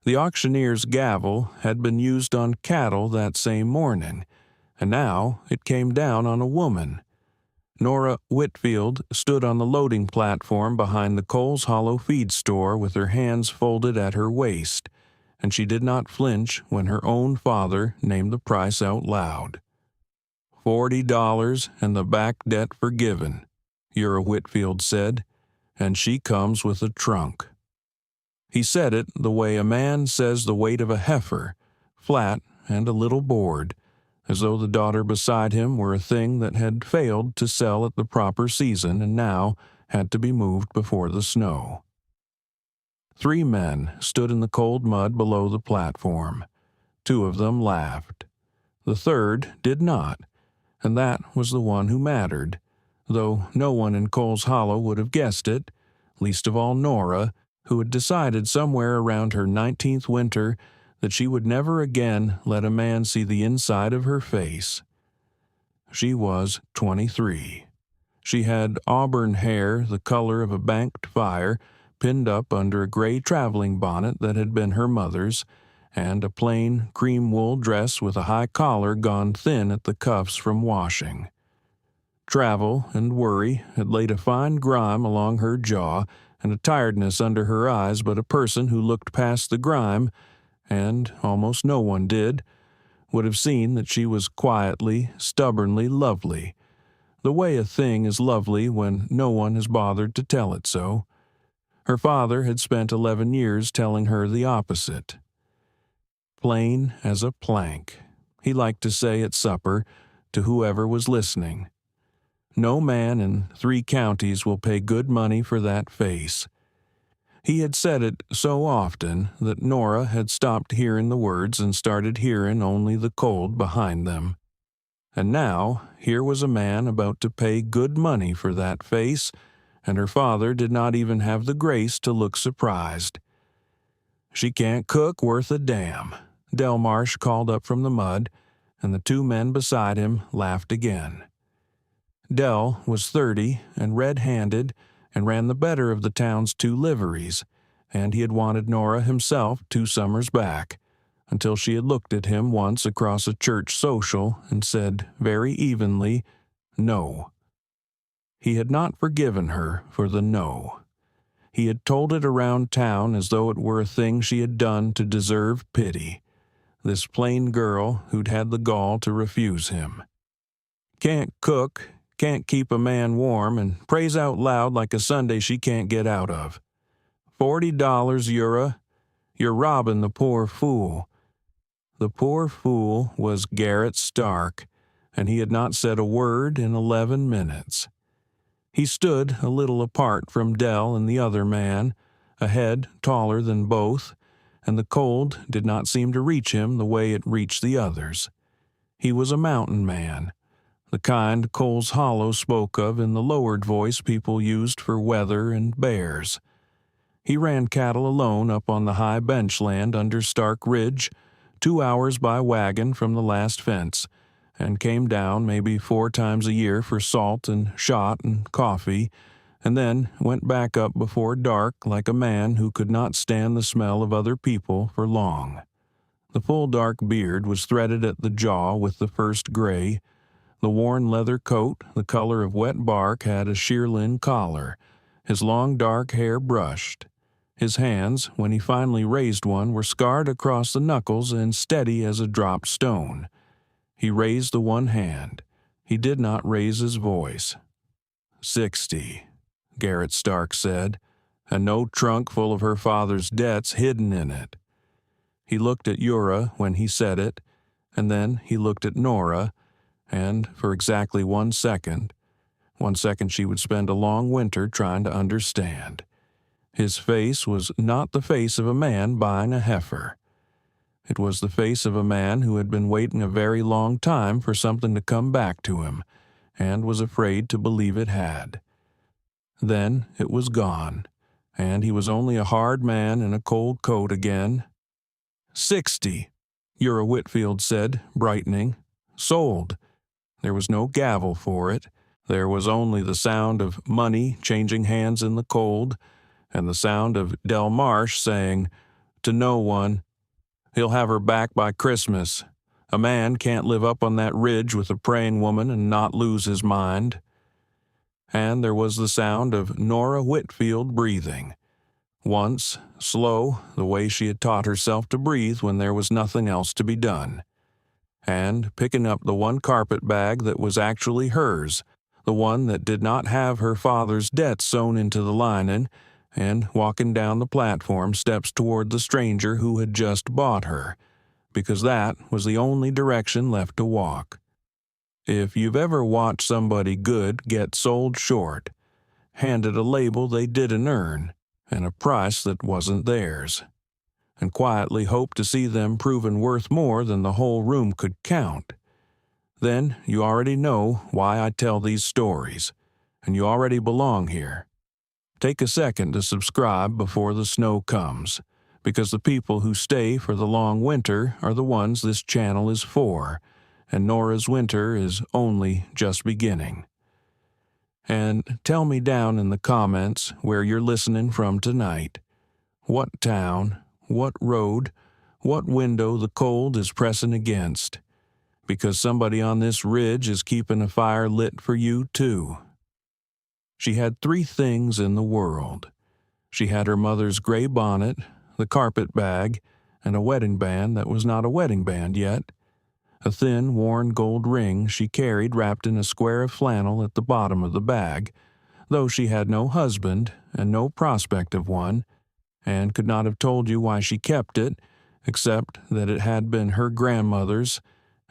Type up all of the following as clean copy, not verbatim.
The auctioneer's gavel had been used on cattle that same morning, and now it came down on a woman. Nora Whitfield stood on the loading platform behind the Coles Hollow feed store with her hands folded at her waist, and she did not flinch when her own father named the price out loud. $40 and the back debt forgiven, Ura Whitfield said, and she comes with a trunk. He said it the way a man says the weight of a heifer, flat and a little bored, as though the daughter beside him were a thing that had failed to sell at the proper season and now had to be moved before the snow. 3 men stood in the cold mud below the platform. 2 of them laughed. The third did not, and that was the one who mattered, though no one in Coles Hollow would have guessed it, least of all Nora, who had decided somewhere around her 19th winter that she would never again let a man see the inside of her face. She was 23. She had auburn hair the color of a banked fire, pinned up under a gray traveling bonnet that had been her mother's, and a plain cream wool dress with a high collar gone thin at the cuffs from washing. Travel and worry had laid a fine grime along her jaw and a tiredness under her eyes, but a person who looked past the grime, and almost no one did, would have seen that she was quietly, stubbornly lovely, the way a thing is lovely when no one has bothered to tell it so. Her father had spent 11 years telling her the opposite. Plain as a plank, he liked to say at supper to whoever was listening. No man in 3 counties will pay good money for that face. He had said it so often that Nora had stopped hearing the words and started hearing only the cold behind them. And now here was a man about to pay good money for that face, and her father did not even have the grace to look surprised. "She can't cook worth a damn," Delmarsh called up from the mud, and the 2 men beside him laughed again. Del was 30 and red-handed and ran the better of the town's 2 liveries, and he had wanted Nora himself 2 summers back, until she had looked at him once across a church social and said very evenly, "No." He had not forgiven her for the no. He had told it around town as though it were a thing she had done to deserve pity, this plain girl who'd had the gall to refuse him. Can't cook, can't keep a man warm, and prays out loud like a Sunday she can't get out of. $40, Ura. You're robbing the poor fool. The poor fool was Garrett Stark, and he had not said a word in 11 minutes. He stood a little apart from Del and the other man, a head taller than both, and the cold did not seem to reach him the way it reached the others. He was a mountain man, the kind Coles Hollow spoke of in the lowered voice people used for weather and bears. He ran cattle alone up on the high bench land under Stark Ridge, 2 hours by wagon from the last fence, and came down maybe 4 times a year for salt and shot and coffee, and then went back up before dark like a man who could not stand the smell of other people for long. The full dark beard was threaded at the jaw with the first gray. The worn leather coat, the color of wet bark, had a shearlin collar, his long dark hair brushed. His hands, when he finally raised one, were scarred across the knuckles and steady as a dropped stone. He raised the one hand. He did not raise his voice. 60, Garrett Stark said, and no trunk full of her father's debts hidden in it. He looked at Ura when he said it, and then he looked at Nora, and for exactly 1 second she would spend a long winter trying to understand. His face was not the face of a man buying a heifer. It was the face of a man who had been waiting a very long time for something to come back to him, and was afraid to believe it had. Then it was gone, and he was only a hard man in a cold coat again. 60, Ura Whitfield said, brightening. Sold. There was no gavel for it. There was only the sound of money changing hands in the cold, and the sound of Delmarsh saying, To no one. He'll have her back by Christmas. A man can't live up on that ridge with a praying woman and not lose his mind. And there was the sound of Nora Whitfield breathing. Once, slow, the way she had taught herself to breathe when there was nothing else to be done. And picking up the one carpet bag that was actually hers, the one that did not have her father's debt sewn into the lining, and walking down the platform steps toward the stranger who had just bought her, because that was the only direction left to walk. If you've ever watched somebody good get sold short, handed a label they didn't earn, and a price that wasn't theirs, and quietly hoped to see them proven worth more than the whole room could count, then you already know why I tell these stories, and you already belong here. Take a second to subscribe before the snow comes, because the people who stay for the long winter are the ones this channel is for, and Nora's winter is only just beginning. And tell me down in the comments where you're listening from tonight. What town, what road, what window the cold is pressing against. Because somebody on this ridge is keeping a fire lit for you too. She had 3 things in the world. She had her mother's gray bonnet, the carpet bag, and a wedding band that was not a wedding band yet. A thin, worn gold ring she carried wrapped in a square of flannel at the bottom of the bag, though she had no husband and no prospect of one, and could not have told you why she kept it, except that it had been her grandmother's,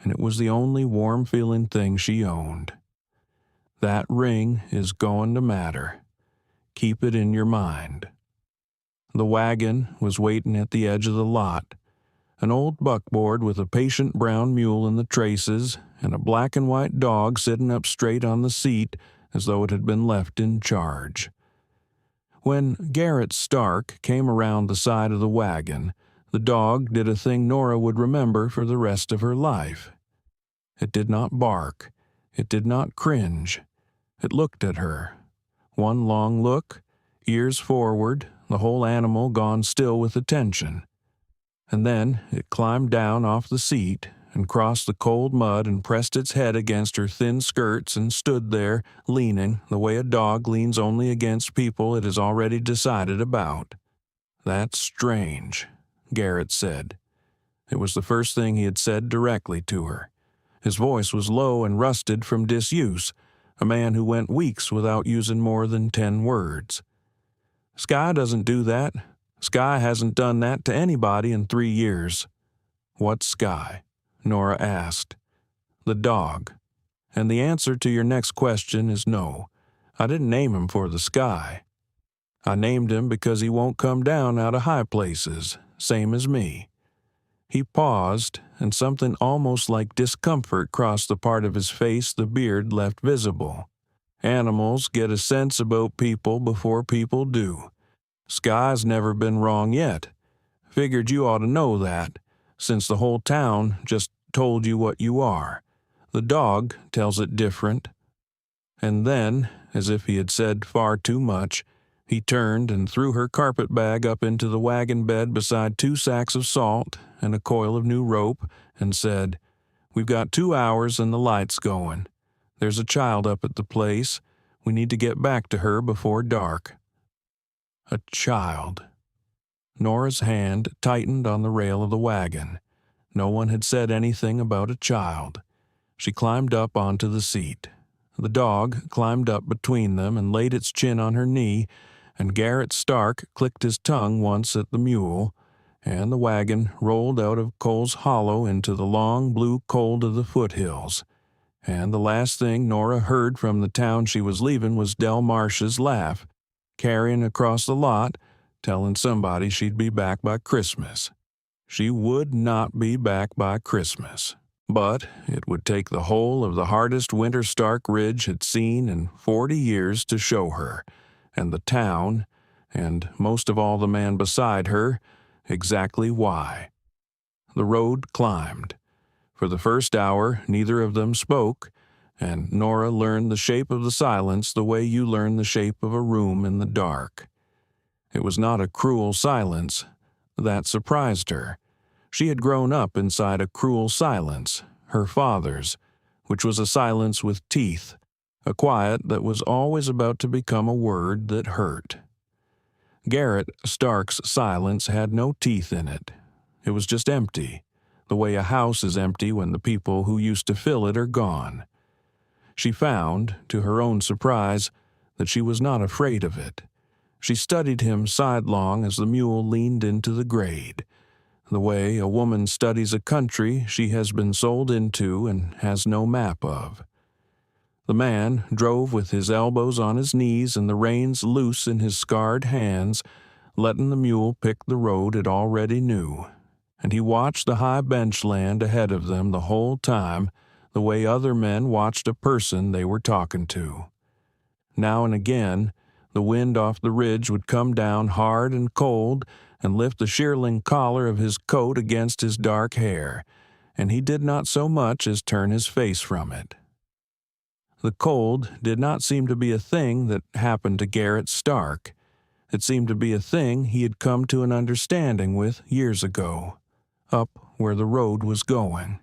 and it was the only warm-feeling thing she owned. That ring is going to matter. Keep it in your mind. The wagon was waiting at the edge of the lot, an old buckboard with a patient brown mule in the traces and a black and white dog sitting up straight on the seat as though it had been left in charge. When Garrett Stark came around the side of the wagon, the dog did a thing Nora would remember for the rest of her life. It did not bark. It did not cringe. It looked at her. One long look, ears forward, the whole animal gone still with attention. And then it climbed down off the seat and crossed the cold mud and pressed its head against her thin skirts and stood there, leaning the way a dog leans only against people it has already decided about. "That's strange," Garrett said. It was the first thing he had said directly to her. His voice was low and rusted from disuse, a man who went weeks without using more than 10 words. "Skye doesn't do that. Skye hasn't done that to anybody in 3 years." "What's Skye?" Nora asked. "The dog. And the answer to your next question is no. I didn't name him for the sky. I named him because he won't come down out of high places, same as me." He paused, and something almost like discomfort crossed the part of his face the beard left visible. "Animals get a sense about people before people do. Skye's never been wrong yet. Figured you ought to know that, since the whole town just told you what you are. The dog tells it different." And then, as if he had said far too much, he turned and threw her carpet bag up into the wagon bed beside 2 sacks of salt and a coil of new rope, and said, "We've got 2 hours and the light's going. There's a child up at the place. We need to get back to her before dark." A child. Nora's hand tightened on the rail of the wagon. No one had said anything about a child. She climbed up onto the seat. The dog climbed up between them and laid its chin on her knee, and Garrett Stark clicked his tongue once at the mule, and the wagon rolled out of Cole's Hollow into the long blue cold of the foothills. And the last thing Nora heard from the town she was leaving was Del Marsh's laugh, carrying across the lot, telling somebody she'd be back by Christmas. She would not be back by Christmas, but it would take the whole of the hardest winter Stark Ridge had seen in 40 years to show her, and the town, and most of all the man beside her, exactly why. The road climbed. For the first hour, neither of them spoke, and Nora learned the shape of the silence the way you learn the shape of a room in the dark. It was not a cruel silence, That surprised her. She had grown up inside a cruel silence, her father's, which was a silence with teeth, a quiet that was always about to become a word that hurt. Garrett Stark's silence had no teeth in it. It was just empty, the way a house is empty when the people who used to fill it are gone. She found, to her own surprise, that she was not afraid of it. She studied him sidelong as the mule leaned into the grade, the way a woman studies a country she has been sold into and has no map of. The man drove with his elbows on his knees and the reins loose in his scarred hands, letting the mule pick the road it already knew, and he watched the high bench land ahead of them the whole time, the way other men watched a person they were talking to. Now and again, the wind off the ridge would come down hard and cold and lift the shearling collar of his coat against his dark hair, and he did not so much as turn his face from it. The cold did not seem to be a thing that happened to Garrett Stark. It seemed to be a thing he had come to an understanding with years ago, up where the road was going.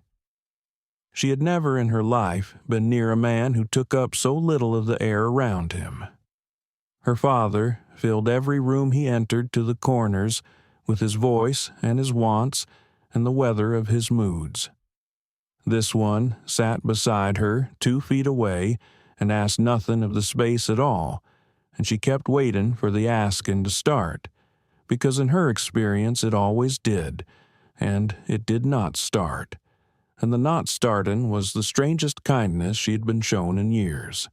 She had never in her life been near a man who took up so little of the air around him. Her father filled every room he entered to the corners with his voice and his wants and the weather of his moods. This one sat beside her 2 feet away and asked nothing of the space at all, and she kept waiting for the asking to start, because in her experience it always did, and it did not start, and the not starting was the strangest kindness she had been shown in years.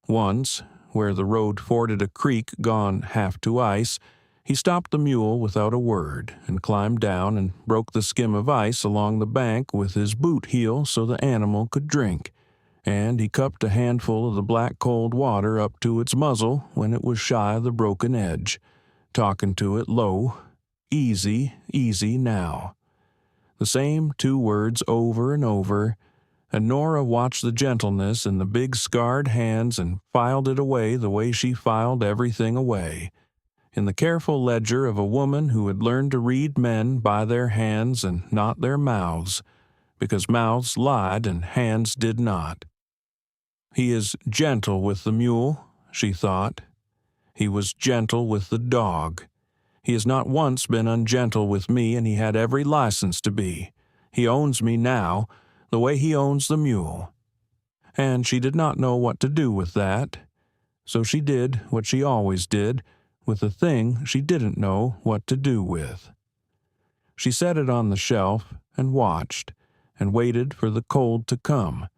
Once, where the road forded a creek gone half to ice, he stopped the mule without a word and climbed down and broke the skim of ice along the bank with his boot heel so the animal could drink, and he cupped a handful of the black cold water up to its muzzle when it was shy of the broken edge, talking to it low, "Easy, easy now." The same 2 words over and over, and Nora watched the gentleness in the big scarred hands and filed it away the way she filed everything away, in the careful ledger of a woman who had learned to read men by their hands and not their mouths, because mouths lied and hands did not. He is gentle with the mule, she thought. He was gentle with the dog. He has not once been ungentle with me, and he had every license to be. He owns me now, the way he owns the mule. And she did not know what to do with that, so she did what she always did with the thing she didn't know what to do with. She set it on the shelf and watched, and waited for the cold to come.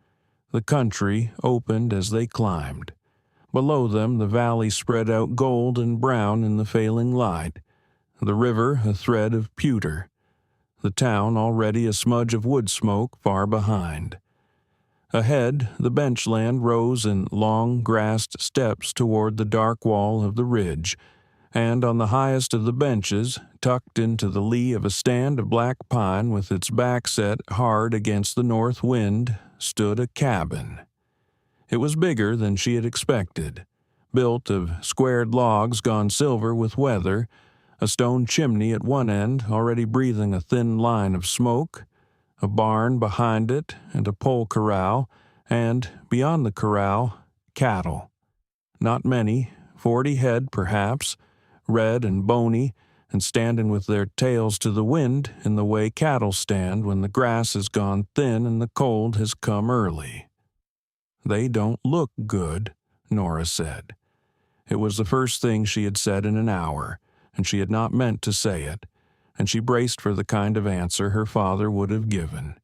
The country opened as they climbed. Below them the valley spread out gold and brown in the failing light, the river a thread of pewter, the town already a smudge of wood smoke far behind. Ahead, the benchland rose in long grassed steps toward the dark wall of the ridge, and on the highest of the benches, tucked into the lee of a stand of black pine with its back set hard against the north wind, stood a cabin. It was bigger than she had expected, built of squared logs gone silver with weather, a stone chimney at one end already breathing a thin line of smoke, a barn behind it, and a pole corral, and, beyond the corral, cattle. Not many, 40 head perhaps, red and bony, and standing with their tails to the wind in the way cattle stand when the grass has gone thin and the cold has come early. "They don't look good," Nora said. It was the first thing she had said in an hour, and she had not meant to say it, and she braced for the kind of answer her father would have given.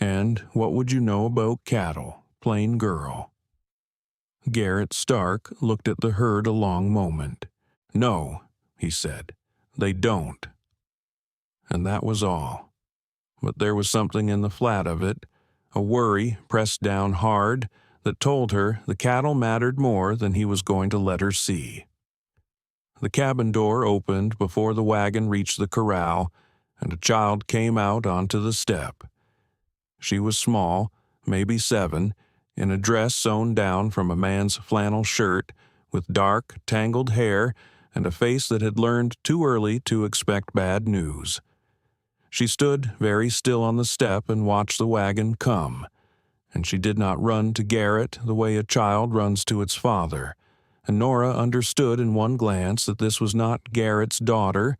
"And what would you know about cattle, plain girl?" Garrett Stark looked at the herd a long moment. "No," he said, "they don't." And that was all. But there was something in the flat of it, a worry pressed down hard, that told her the cattle mattered more than he was going to let her see. The cabin door opened before the wagon reached the corral, and a child came out onto the step. She was small, maybe 7, in a dress sewn down from a man's flannel shirt, with dark, tangled hair and a face that had learned too early to expect bad news. She stood very still on the step and watched the wagon come, and she did not run to Garrett the way a child runs to its father, and Nora understood in one glance that this was not Garrett's daughter,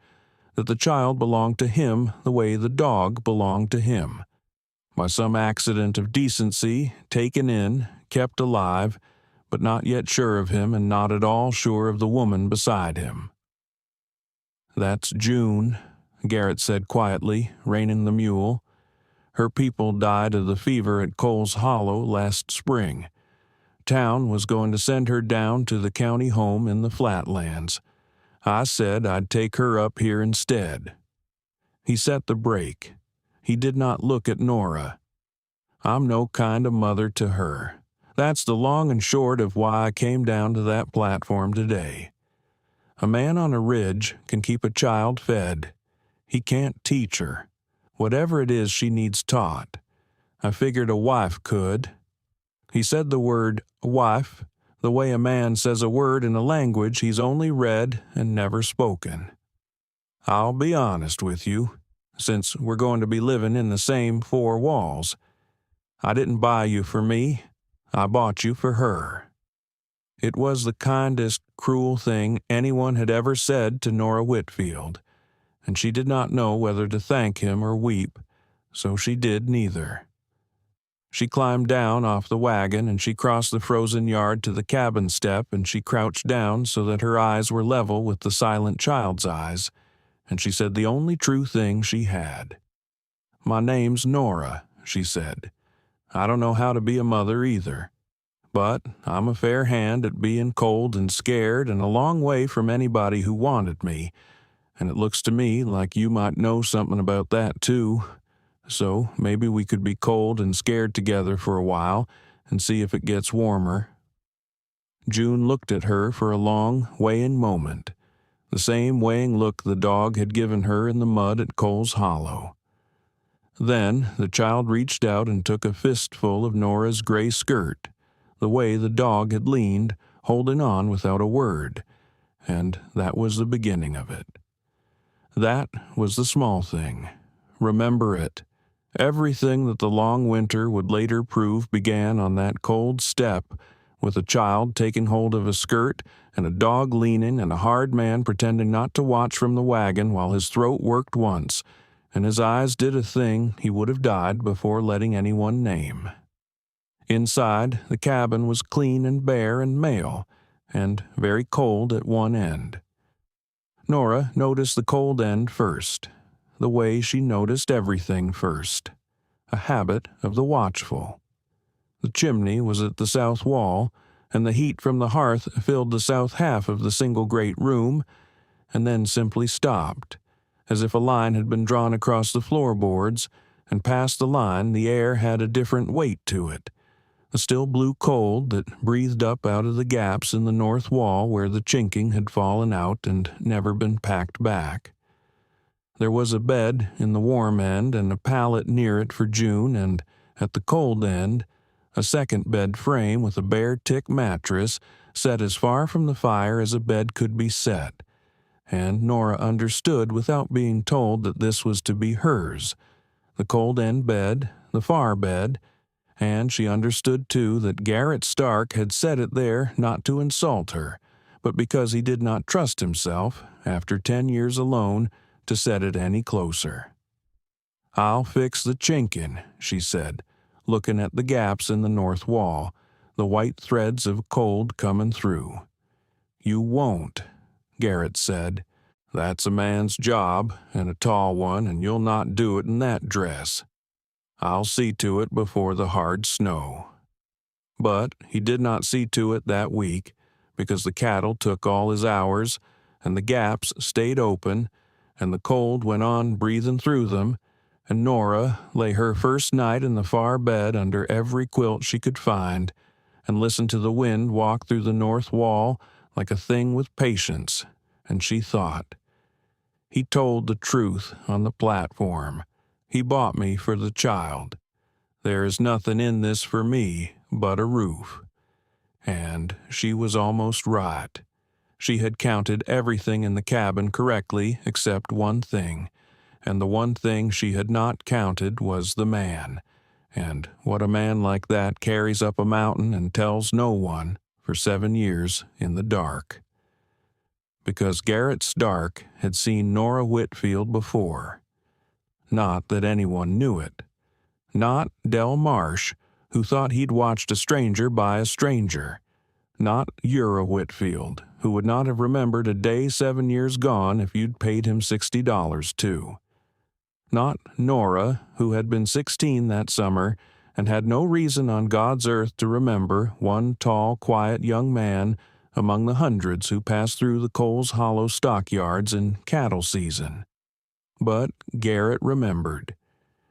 that the child belonged to him the way the dog belonged to him. By some accident of decency, taken in, kept alive, but not yet sure of him and not at all sure of the woman beside him. "That's June," Garrett said quietly, reining the mule. "Her people died of the fever at Coles Hollow last spring. Town was going to send her down to the county home in the Flatlands. I said I'd take her up here instead." He set the brake. He did not look at Nora. "I'm no kind of mother to her. That's the long and short of why I came down to that platform today. A man on a ridge can keep a child fed. He can't teach her. Whatever it is she needs taught. I figured a wife could." He said the word wife the way a man says a word in a language he's only read and never spoken. "I'll be honest with you, since we're going to be living in the same four walls. I didn't buy you for me. I bought you for her." It was the kindest, cruel thing anyone had ever said to Nora Whitfield, and she did not know whether to thank him or weep, so she did neither. She climbed down off the wagon and she crossed the frozen yard to the cabin step and she crouched down so that her eyes were level with the silent child's eyes, and she said the only true thing she had. "My name's Nora," she said. "I don't know how to be a mother either, but I'm a fair hand at being cold and scared and a long way from anybody who wanted me, and it looks to me like you might know something about that too. So maybe we could be cold and scared together for a while and see if it gets warmer." June looked at her for a long, weighing moment, the same weighing look the dog had given her in the mud at Coles Hollow. Then the child reached out and took a fistful of Nora's gray skirt, the way the dog had leaned, holding on without a word, and that was the beginning of it. That was the small thing. Remember it. Everything that the long winter would later prove began on that cold step, with a child taking hold of a skirt and a dog leaning and a hard man pretending not to watch from the wagon while his throat worked once, and his eyes did a thing he would have died before letting anyone name. Inside, the cabin was clean and bare and male, and very cold at one end. Nora noticed the cold end first, the way she noticed everything first, a habit of the watchful. The chimney was at the south wall, and the heat from the hearth filled the south half of the single great room, and then simply stopped, as if a line had been drawn across the floorboards, and past the line the air had a different weight to it, a still blue cold that breathed up out of the gaps in the north wall where the chinking had fallen out and never been packed back. There was a bed in the warm end and a pallet near it for June, and at the cold end, a second bed frame with a bare tick mattress set as far from the fire as a bed could be set, and Nora understood without being told that this was to be hers, the cold end bed, the far bed, and she understood too that Garrett Stark had set it there not to insult her, but because he did not trust himself, after 10 years alone, to set it any closer. "I'll fix the chinking," she said, looking at the gaps in the north wall, the white threads of cold coming through. "You won't," Garrett said. "That's a man's job, and a tall one, and you'll not do it in that dress. I'll see to it before the hard snow." But he did not see to it that week, because the cattle took all his hours, and the gaps stayed open, and the cold went on breathing through them, and Nora lay her first night in the far bed under every quilt she could find, and listened to the wind walk through the north wall like a thing with patience, and she thought, "He told the truth on the platform. He bought me for the child. There is nothing in this for me but a roof." And she was almost right. She had counted everything in the cabin correctly except one thing, and the one thing she had not counted was the man, and what a man like that carries up a mountain and tells no one for 7 years in the dark. Because Garrett Stark had seen Nora Whitfield before. Not that anyone knew it. Not Del Marsh, who thought he'd watched a stranger by a stranger. Not Ura Whitfield, who would not have remembered a day 7 years gone if you'd paid him $60 too. Not Nora, who had been 16 that summer and had no reason on God's earth to remember one tall, quiet young man among the hundreds who passed through the Coles Hollow stockyards in cattle season. But Garrett remembered.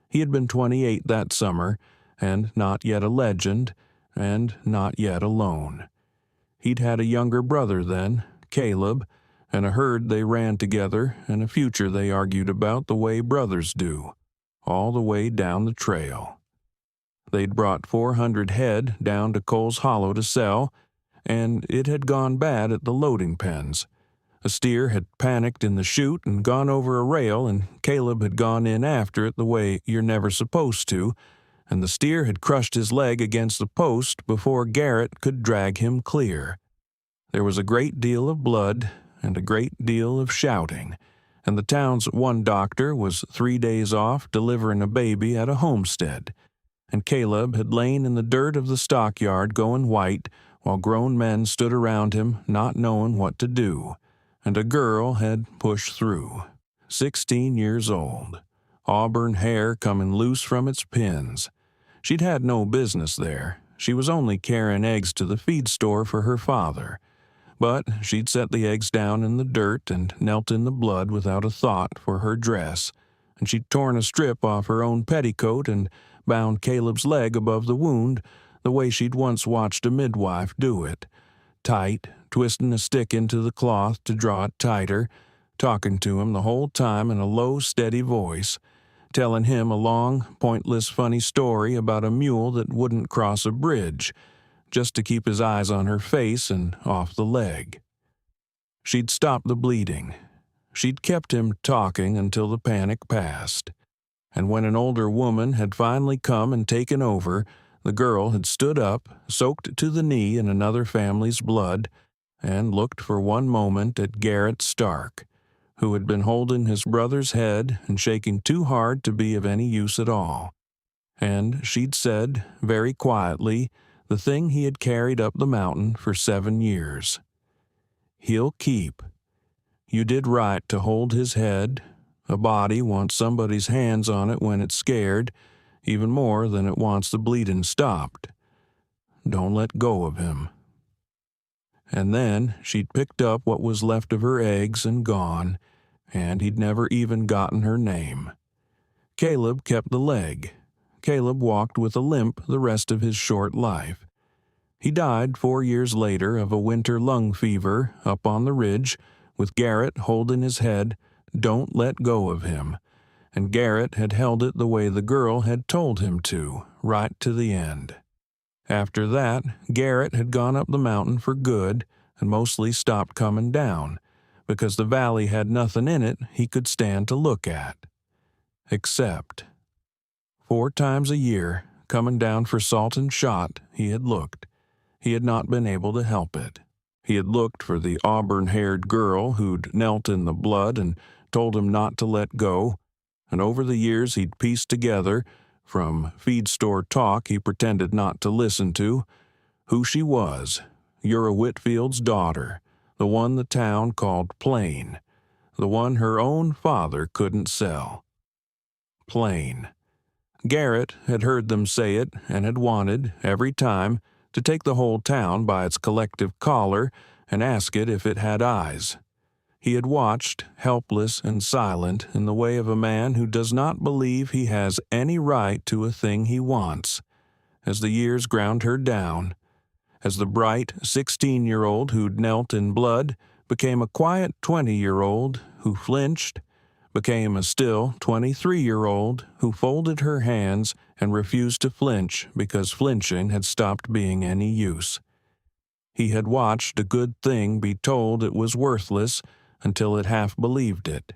He had been 28 that summer, and not yet a legend, and not yet alone. He'd had a younger brother then, Caleb, and a herd they ran together, and a future they argued about the way brothers do, all the way down the trail. They'd brought 400 head down to Coles Hollow to sell, and it had gone bad at the loading pens. A steer had panicked in the chute and gone over a rail, and Caleb had gone in after it the way you're never supposed to, and the steer had crushed his leg against the post before Garrett could drag him clear. There was a great deal of blood and a great deal of shouting, and the town's one doctor was 3 days off delivering a baby at a homestead, and Caleb had lain in the dirt of the stockyard going white while grown men stood around him not knowing what to do, and a girl had pushed through, 16 years old, auburn hair coming loose from its pins. She'd had no business there. She was only carrying eggs to the feed store for her father. But she'd set the eggs down in the dirt and knelt in the blood without a thought for her dress, and she'd torn a strip off her own petticoat and bound Caleb's leg above the wound the way she'd once watched a midwife do it, tight, twisting a stick into the cloth to draw it tighter, talking to him the whole time in a low, steady voice, telling him a long, pointless, funny story about a mule that wouldn't cross a bridge, just to keep his eyes on her face and off the leg. She'd stopped the bleeding. She'd kept him talking until the panic passed. And when an older woman had finally come and taken over, the girl had stood up, soaked to the knee in another family's blood, and looked for one moment at Garrett Stark, who had been holding his brother's head and shaking too hard to be of any use at all. And she'd said, very quietly, the thing he had carried up the mountain for 7 years. He'll keep. You did right to hold his head. A body wants somebody's hands on it when it's scared, even more than it wants the bleeding stopped. Don't let go of him. And then she'd picked up what was left of her eggs and gone, and he'd never even gotten her name. Caleb kept the leg. Caleb walked with a limp the rest of his short life. He died 4 years later of a winter lung fever up on the ridge, with Garrett holding his head, "Don't let go of him," and Garrett had held it the way the girl had told him to, right to the end. After that, Garrett had gone up the mountain for good and mostly stopped coming down, because the valley had nothing in it he could stand to look at. Except 4 times a year, coming down for salt and shot, he had looked. He had not been able to help it. He had looked for the auburn-haired girl who'd knelt in the blood and told him not to let go, and over the years he'd pieced together, from feed store talk he pretended not to listen to, who she was, Ura Whitfield's daughter, the one the town called Plain, the one her own father couldn't sell. Plain. Garrett had heard them say it and had wanted, every time, to take the whole town by its collective collar and ask it if it had eyes. He had watched, helpless and silent, in the way of a man who does not believe he has any right to a thing he wants, as the years ground her down, as the bright 16-year-old who'd knelt in blood became a quiet 20-year-old who flinched, became a still 23-year-old who folded her hands and refused to flinch because flinching had stopped being any use. He had watched a good thing be told it was worthless until it half believed it.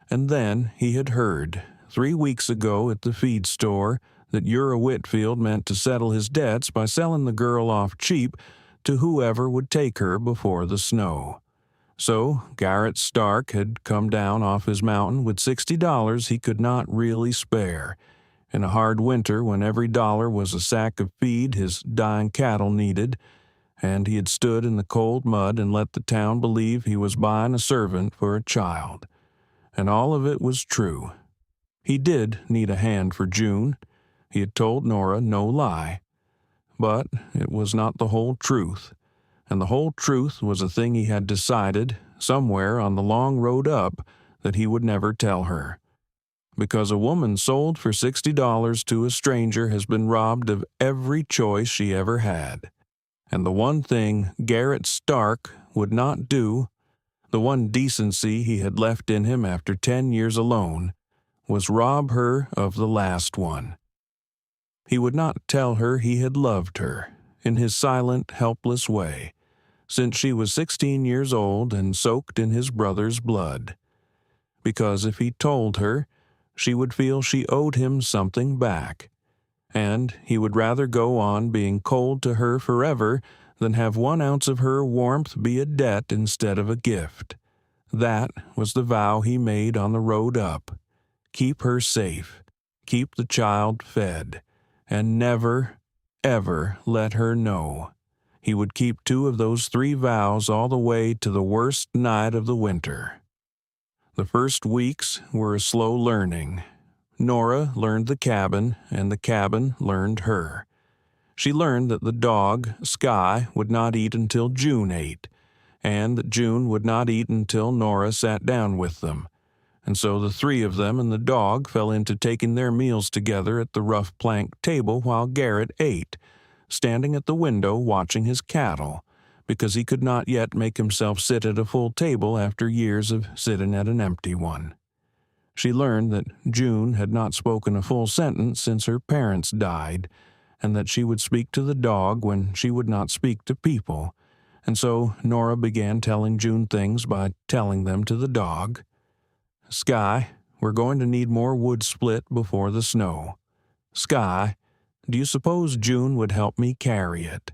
And then he had heard, 3 weeks ago at the feed store, that Uriah Whitfield meant to settle his debts by selling the girl off cheap to whoever would take her before the snow. So Garrett Stark had come down off his mountain with $60 he could not really spare, in a hard winter when every dollar was a sack of feed his dying cattle needed, and he had stood in the cold mud and let the town believe he was buying a servant for a child. And all of it was true. He did need a hand for June. He had told Nora no lie. But it was not the whole truth, and the whole truth was a thing he had decided, somewhere on the long road up, that he would never tell her. Because a woman sold for $60 to a stranger has been robbed of every choice she ever had. And the one thing Garrett Stark would not do, the one decency he had left in him after 10 years alone, was rob her of the last one. He would not tell her he had loved her, in his silent, helpless way, since she was 16 years old and soaked in his brother's blood. Because if he told her, she would feel she owed him something back, and he would rather go on being cold to her forever than have 1 ounce of her warmth be a debt instead of a gift. That was the vow he made on the road up. Keep her safe, keep the child fed, and never, ever let her know. He would keep 2 of those 3 vows all the way to the worst night of the winter. The first weeks were a slow learning. Nora learned the cabin, and the cabin learned her. She learned that the dog, Sky, would not eat until June ate, and that June would not eat until Nora sat down with them. And so the 3 of them and the dog fell into taking their meals together at the rough plank table while Garrett ate, standing at the window watching his cattle, because he could not yet make himself sit at a full table after years of sitting at an empty one. She learned that June had not spoken a full sentence since her parents died, and that she would speak to the dog when she would not speak to people, and so Nora began telling June things by telling them to the dog. Sky, we're going to need more wood split before the snow. Sky, do you suppose June would help me carry it?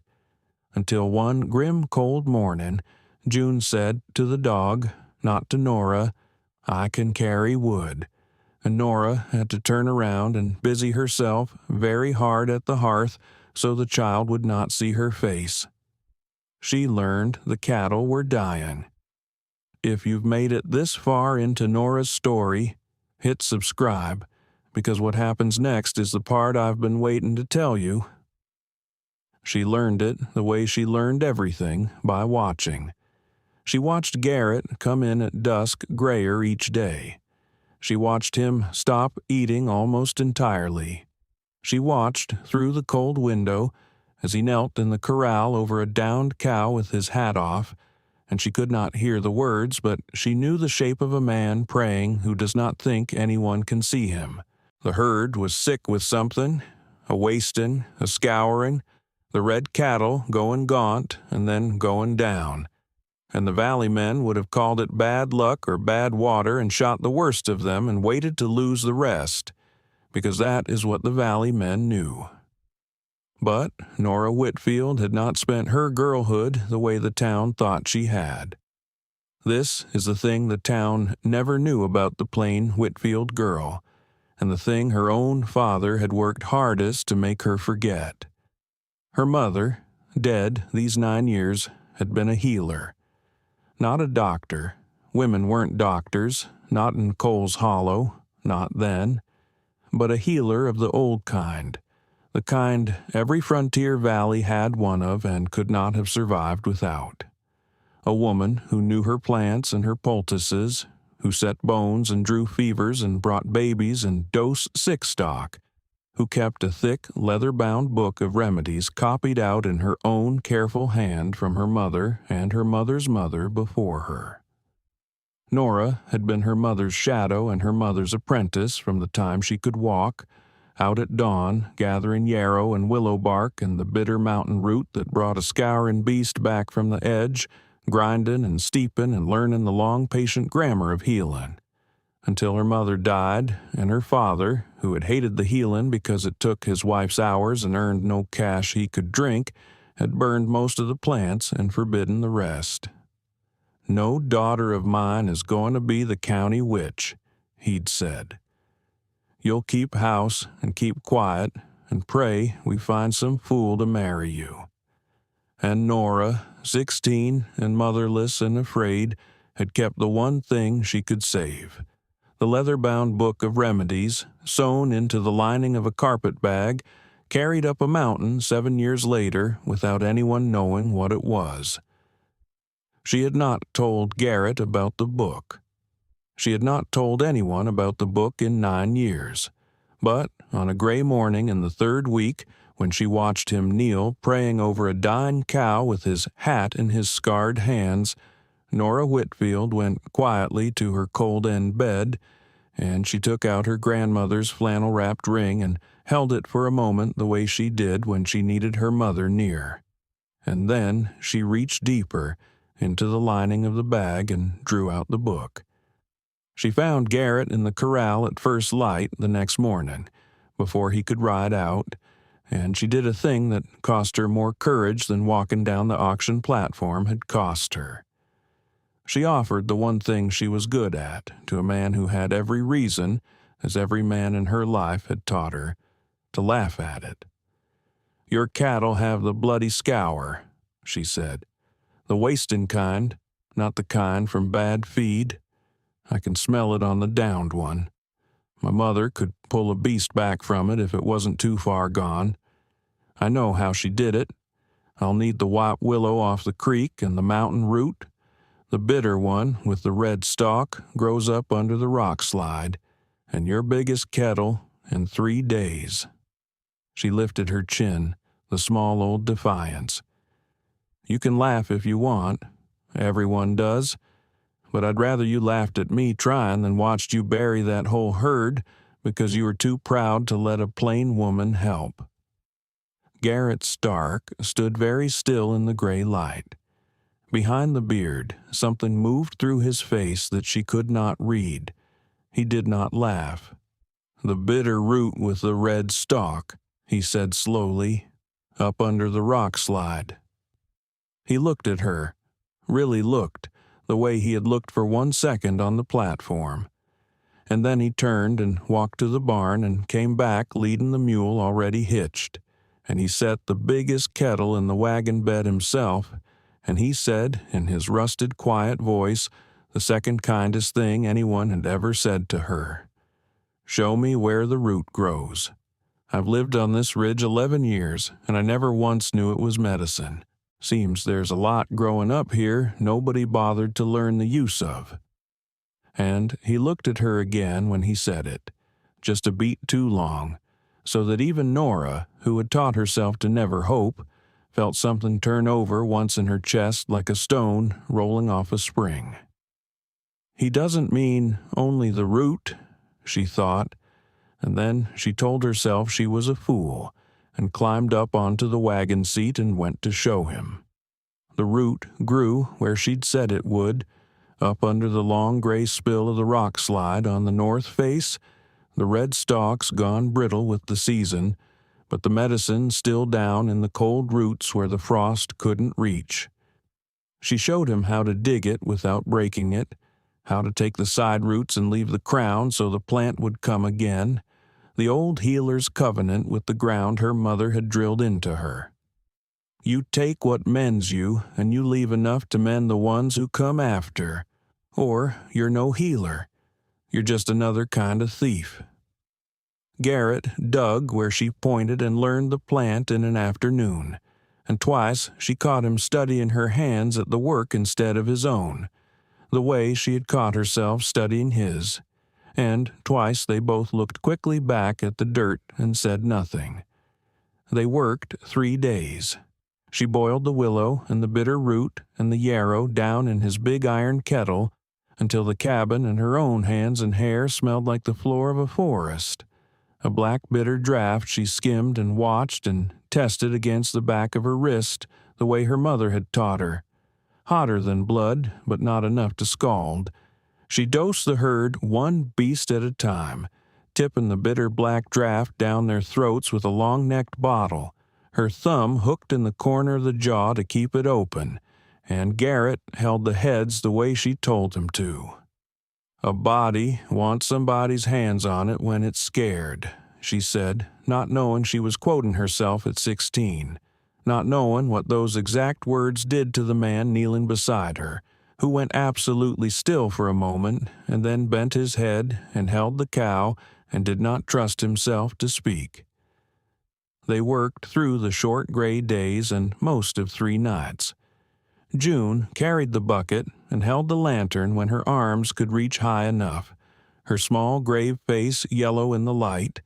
Until one grim cold morning, June said to the dog, not to Nora, I can carry wood. And Nora had to turn around and busy herself very hard at the hearth so the child would not see her face. She learned the cattle were dying. If you've made it this far into Nora's story, hit subscribe, because what happens next is the part I've been waiting to tell you. She learned it the way she learned everything, by watching. She watched Garrett come in at dusk grayer each day. She watched him stop eating almost entirely. She watched through the cold window as he knelt in the corral over a downed cow with his hat off, and she could not hear the words, but she knew the shape of a man praying who does not think anyone can see him. The herd was sick with something, a wasting, a scouring, the red cattle going gaunt and then going down, and the valley men would have called it bad luck or bad water and shot the worst of them and waited to lose the rest, because that is what the valley men knew. But Nora Whitfield had not spent her girlhood the way the town thought she had. This is the thing the town never knew about the plain Whitfield girl, and the thing her own father had worked hardest to make her forget. Her mother, dead these 9 years, had been a healer. Not a doctor. Women weren't doctors, not in Coles Hollow, not then. But a healer of the old kind, the kind every frontier valley had one of and could not have survived without. A woman who knew her plants and her poultices, who set bones and drew fevers and brought babies and dosed sick stock, who kept a thick, leather-bound book of remedies copied out in her own careful hand from her mother and her mother's mother before her. Nora had been her mother's shadow and her mother's apprentice from the time she could walk, out at dawn, gathering yarrow and willow bark and the bitter mountain root that brought a scouring beast back from the edge, grinding and steeping and learning the long, patient grammar of healing. Until her mother died, and her father, who had hated the healing because it took his wife's hours and earned no cash he could drink, had burned most of the plants and forbidden the rest. "No daughter of mine is going to be the county witch," he'd said. "You'll keep house and keep quiet and pray we find some fool to marry you." And Nora, 16 and motherless and afraid, had kept the one thing she could save, the leather-bound book of remedies, sewn into the lining of a carpet bag, carried up a mountain 7 years later without anyone knowing what it was. She had not told Garrett about the book. She had not told anyone about the book in 9 years. But on a gray morning in the 3rd week, when she watched him kneel praying over a dying cow with his hat in his scarred hands, Nora Whitfield went quietly to her cold-end bed, and she took out her grandmother's flannel-wrapped ring and held it for a moment the way she did when she needed her mother near. And then she reached deeper into the lining of the bag and drew out the book. She found Garrett in the corral at first light the next morning, before he could ride out, and she did a thing that cost her more courage than walking down the auction platform had cost her. She offered the one thing she was good at to a man who had every reason, as every man in her life had taught her, to laugh at it. "Your cattle have the bloody scour," she said. "The wasting kind, not the kind from bad feed. I can smell it on the downed one. My mother could pull a beast back from it if it wasn't too far gone. I know how she did it. I'll need the white willow off the creek and the mountain root. The bitter one with the red stalk grows up under the rock slide, and your biggest kettle in 3 days." She lifted her chin, the small old defiance. "You can laugh if you want. Everyone does. But I'd rather you laughed at me trying than watched you bury that whole herd because you were too proud to let a plain woman help." Garrett Stark stood very still in the gray light. Behind the beard, something moved through his face that she could not read. He did not laugh. "The bitter root with the red stalk," he said slowly, "up under the rock slide." He looked at her, really looked, the way he had looked for 1 second on the platform. And then he turned and walked to the barn and came back leading the mule already hitched. And he set the biggest kettle in the wagon bed himself, and he said in his rusted, quiet voice the second kindest thing anyone had ever said to her. "Show me where the root grows. I've lived on this ridge 11 years, and I never once knew it was medicine. Seems there's a lot growing up here nobody bothered to learn the use of." And he looked at her again when he said it, just a beat too long, so that even Nora, who had taught herself to never hope, felt something turn over once in her chest like a stone rolling off a spring. "He doesn't mean only the root," she thought, and then she told herself she was a fool, and climbed up onto the wagon seat and went to show him. The root grew where she'd said it would, up under the long gray spill of the rock slide on the north face, the red stalks gone brittle with the season, but the medicine still down in the cold roots where the frost couldn't reach. She showed him how to dig it without breaking it, how to take the side roots and leave the crown so the plant would come again, the old healer's covenant with the ground her mother had drilled into her. "You take what mends you, and you leave enough to mend the ones who come after, or you're no healer. You're just another kind of thief." Garrett dug where she pointed and learned the plant in an afternoon, and twice she caught him studying her hands at the work instead of his own, the way she had caught herself studying his. And twice they both looked quickly back at the dirt and said nothing. They worked 3 days. She boiled the willow and the bitter root and the yarrow down in his big iron kettle until the cabin and her own hands and hair smelled like the floor of a forest. A black bitter draught she skimmed and watched and tested against the back of her wrist the way her mother had taught her. Hotter than blood, but not enough to scald. She dosed the herd one beast at a time, tipping the bitter black draught down their throats with a long-necked bottle, her thumb hooked in the corner of the jaw to keep it open, and Garrett held the heads the way she told him to. "A body wants somebody's hands on it when it's scared," she said, not knowing she was quoting herself at 16, not knowing what those exact words did to the man kneeling beside her, who went absolutely still for a moment and then bent his head and held the cow and did not trust himself to speak. They worked through the short gray days and most of 3 nights. June carried the bucket and held the lantern when her arms could reach high enough, her small grave face yellow in the light,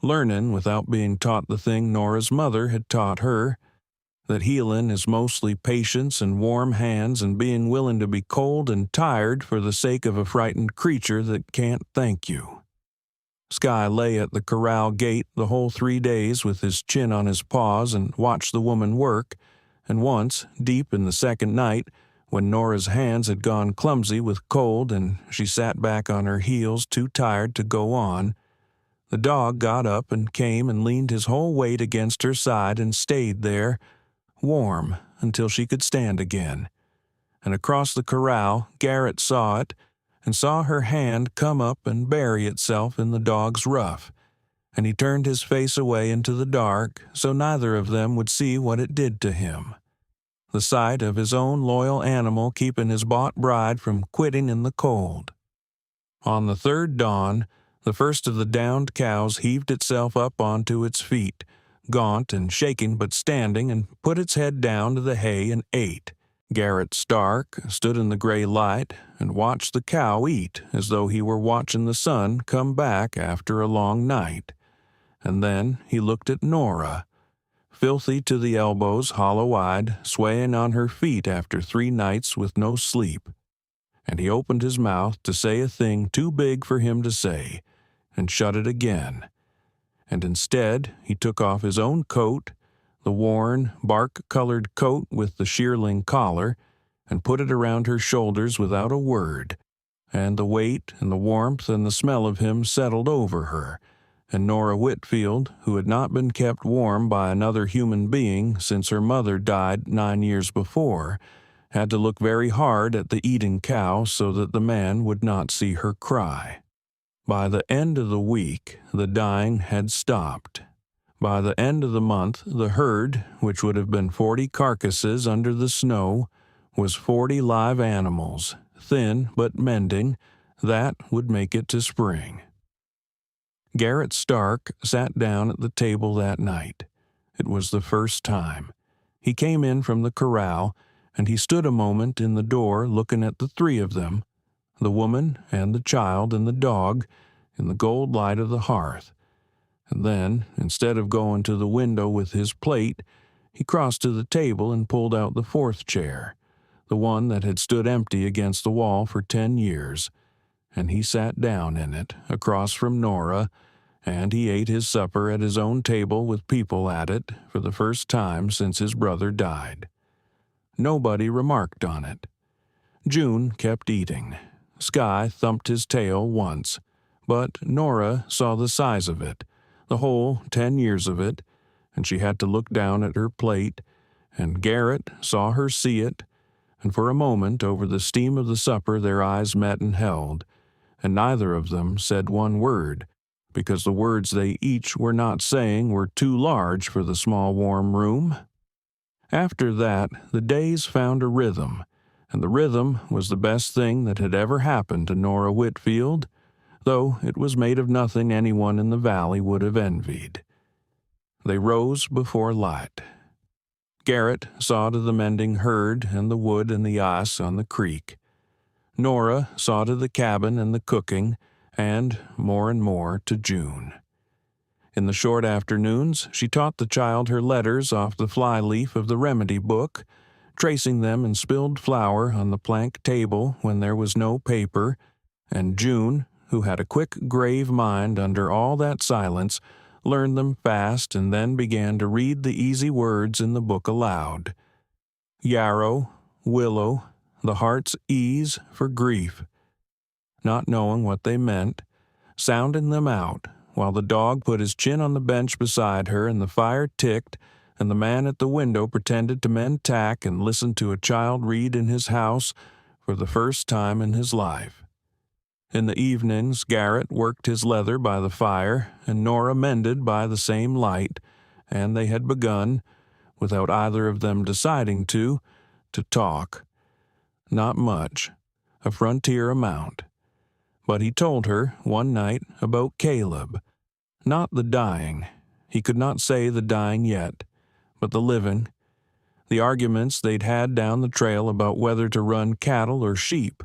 learning without being taught the thing Nora's mother had taught her, that healing is mostly patience and warm hands and being willing to be cold and tired for the sake of a frightened creature that can't thank you. Sky lay at the corral gate the whole 3 days with his chin on his paws and watched the woman work, and once, deep in the second night, when Nora's hands had gone clumsy with cold and she sat back on her heels too tired to go on, the dog got up and came and leaned his whole weight against her side and stayed there, warm, until she could stand again. And across the corral, Garrett saw it, and saw her hand come up and bury itself in the dog's ruff, and he turned his face away into the dark so neither of them would see what it did to him. The sight of his own loyal animal keeping his bought bride from quitting in the cold. On the 3rd dawn, the first of the downed cows heaved itself up onto its feet, gaunt and shaking but standing, and put its head down to the hay and ate. Garrett Stark stood in the gray light and watched the cow eat as though he were watching the sun come back after a long night. And then he looked at Nora, filthy to the elbows, hollow-eyed, swaying on her feet after 3 nights with no sleep. And he opened his mouth to say a thing too big for him to say, and shut it again. And instead he took off his own coat, the worn, bark-colored coat with the shearling collar, and put it around her shoulders without a word, and the weight and the warmth and the smell of him settled over her, and Nora Whitfield, who had not been kept warm by another human being since her mother died 9 years before, had to look very hard at the eating cow so that the man would not see her cry. By the end of the week, the dying had stopped. By the end of the month, the herd, which would have been 40 carcasses under the snow, was 40 live animals, thin but mending. That would make it to spring. Garrett Stark sat down at the table that night. It was the first time. He came in from the corral, and he stood a moment in the door looking at the 3 of them, the woman and the child and the dog, in the gold light of the hearth. And then, instead of going to the window with his plate, he crossed to the table and pulled out the 4th chair, the one that had stood empty against the wall for 10 years, and he sat down in it, across from Nora, and he ate his supper at his own table with people at it for the first time since his brother died. Nobody remarked on it. June kept eating. Sky thumped his tail once, but Nora saw the size of it, the whole 10 years of it, and she had to look down at her plate, and Garrett saw her see it, and for a moment over the steam of the supper their eyes met and held, and neither of them said one word, because the words they each were not saying were too large for the small warm room. After that, the days found a rhythm, and the rhythm was the best thing that had ever happened to Nora Whitfield, though it was made of nothing anyone in the valley would have envied. They rose before light. Garrett saw to the mending herd and the wood and the ice on the creek. Nora saw to the cabin and the cooking, and more to June. In the short afternoons, she taught the child her letters off the fly-leaf of the remedy book, tracing them in spilled flour on the plank table when there was no paper, and June, who had a quick, grave mind under all that silence, learned them fast and then began to read the easy words in the book aloud. Yarrow, willow, the heart's ease for grief. Not knowing what they meant, sounding them out, while the dog put his chin on the bench beside her and the fire ticked, and the man at the window pretended to mend tack and listen to a child read in his house for the first time in his life. In the evenings, Garrett worked his leather by the fire, and Nora mended by the same light, and they had begun, without either of them deciding to talk. Not much, a frontier amount. But he told her, one night, about Caleb. Not the dying. He could not say the dying yet, but the living. The arguments they'd had down the trail about whether to run cattle or sheep.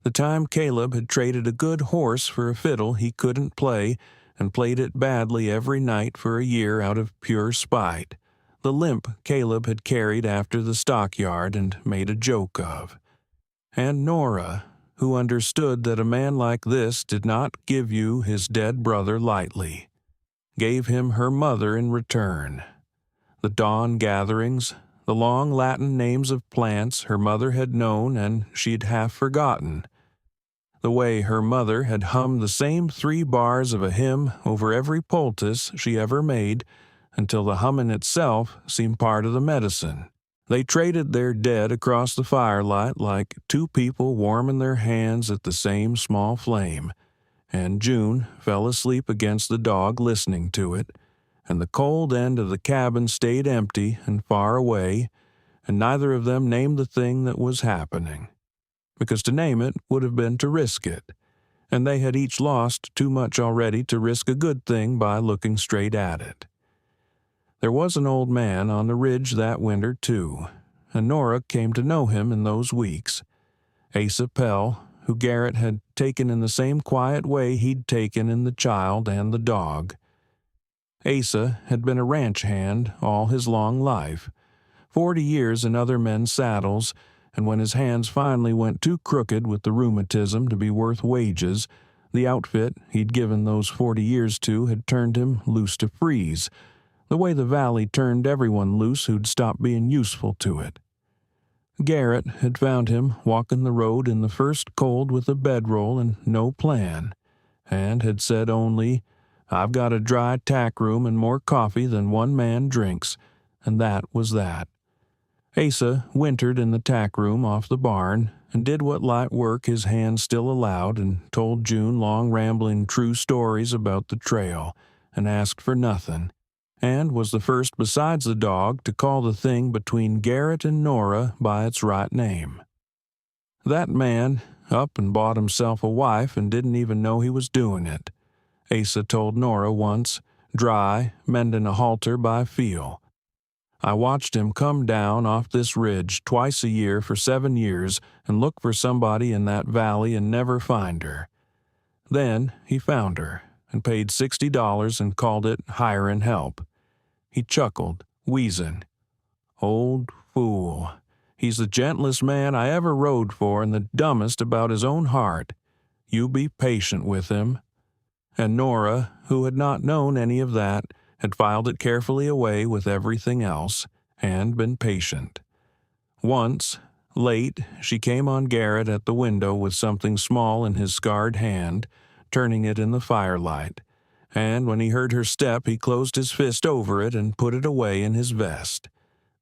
The time Caleb had traded a good horse for a fiddle he couldn't play, and played it badly every night for a year out of pure spite. The limp Caleb had carried after the stockyard and made a joke of. And Nora, who understood that a man like this did not give you his dead brother lightly, gave him her mother in return. The dawn gatherings, the long Latin names of plants her mother had known and she'd half forgotten. The way her mother had hummed the same 3 bars of a hymn over every poultice she ever made, until the humming itself seemed part of the medicine. They traded their dead across the firelight like 2 people warming their hands at the same small flame, and June fell asleep against the dog listening to it, and the cold end of the cabin stayed empty and far away, and neither of them named the thing that was happening, because to name it would have been to risk it, and they had each lost too much already to risk a good thing by looking straight at it. There was an old man on the ridge that winter, too, and Nora came to know him in those weeks. Asa Pell, who Garrett had taken in the same quiet way he'd taken in the child and the dog. Asa had been a ranch hand all his long life, 40 years in other men's saddles, and when his hands finally went too crooked with the rheumatism to be worth wages, the outfit he'd given those 40 years to had turned him loose to freeze, the way the valley turned everyone loose who'd stopped being useful to it. Garrett had found him walking the road in the first cold with a bedroll and no plan, and had said only, "I've got a dry tack room and more coffee than one man drinks," and that was that. Asa wintered in the tack room off the barn, and did what light work his hands still allowed, and told June long rambling true stories about the trail, and asked for nothing, and was the first besides the dog to call the thing between Garrett and Nora by its right name. That man up and bought himself a wife and didn't even know he was doing it, Asa told Nora once, dry, mending a halter by feel. I watched him come down off this ridge twice a year for 7 years and look for somebody in that valley and never find her. Then he found her and paid $60 and called it hiring help. He chuckled, wheezing. Old fool. He's the gentlest man I ever rode for and the dumbest about his own heart. You be patient with him. And Nora, who had not known any of that, had filed it carefully away with everything else, and been patient. Once, late, she came on Garrett at the window with something small in his scarred hand, turning it in the firelight, and when he heard her step he closed his fist over it and put it away in his vest.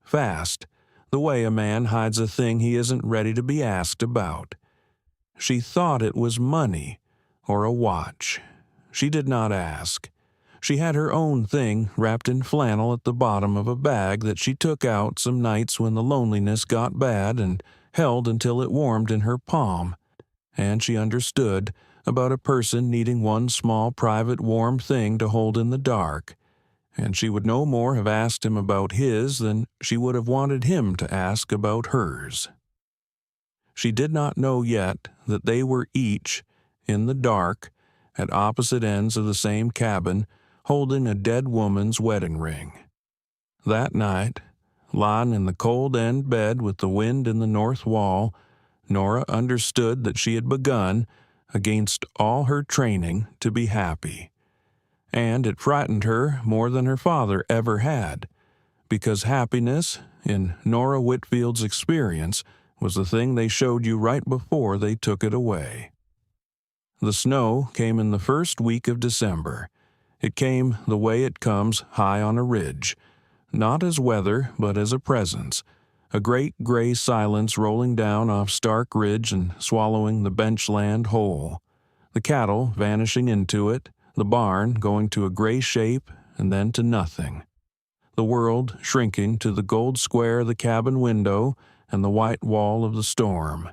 Fast, the way a man hides a thing he isn't ready to be asked about. She thought it was money, or a watch. She did not ask. She had her own thing wrapped in flannel at the bottom of a bag that she took out some nights when the loneliness got bad and held until it warmed in her palm. And she understood about a person needing one small private warm thing to hold in the dark. And she would no more have asked him about his than she would have wanted him to ask about hers. She did not know yet that they were each, in the dark, at opposite ends of the same cabin, holding a dead woman's wedding ring. That night, lying in the cold end bed with the wind in the north wall, Nora understood that she had begun, against all her training to be happy. And it frightened her more than her father ever had, because happiness, in Nora Whitfield's experience, was the thing they showed you right before they took it away. The snow came in the first week of December. It came the way it comes high on a ridge, not as weather, but as a presence, a great gray silence rolling down off Stark Ridge and swallowing the benchland whole, the cattle vanishing into it, the barn going to a gray shape and then to nothing, the world shrinking to the gold square of the cabin window and the white wall of the storm.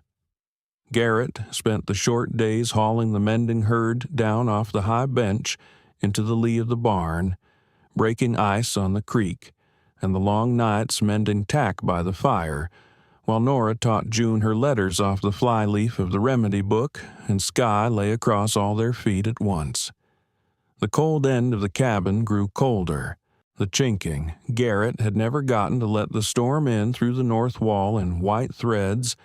Garrett spent the short days hauling the mending herd down off the high bench into the lee of the barn, breaking ice on the creek, and the long nights mending tack by the fire, while Nora taught June her letters off the flyleaf of the remedy book, and sky lay across all their feet at once. The cold end of the cabin grew colder. The chinking, Garrett had never gotten to let the storm in through the north wall in white threads,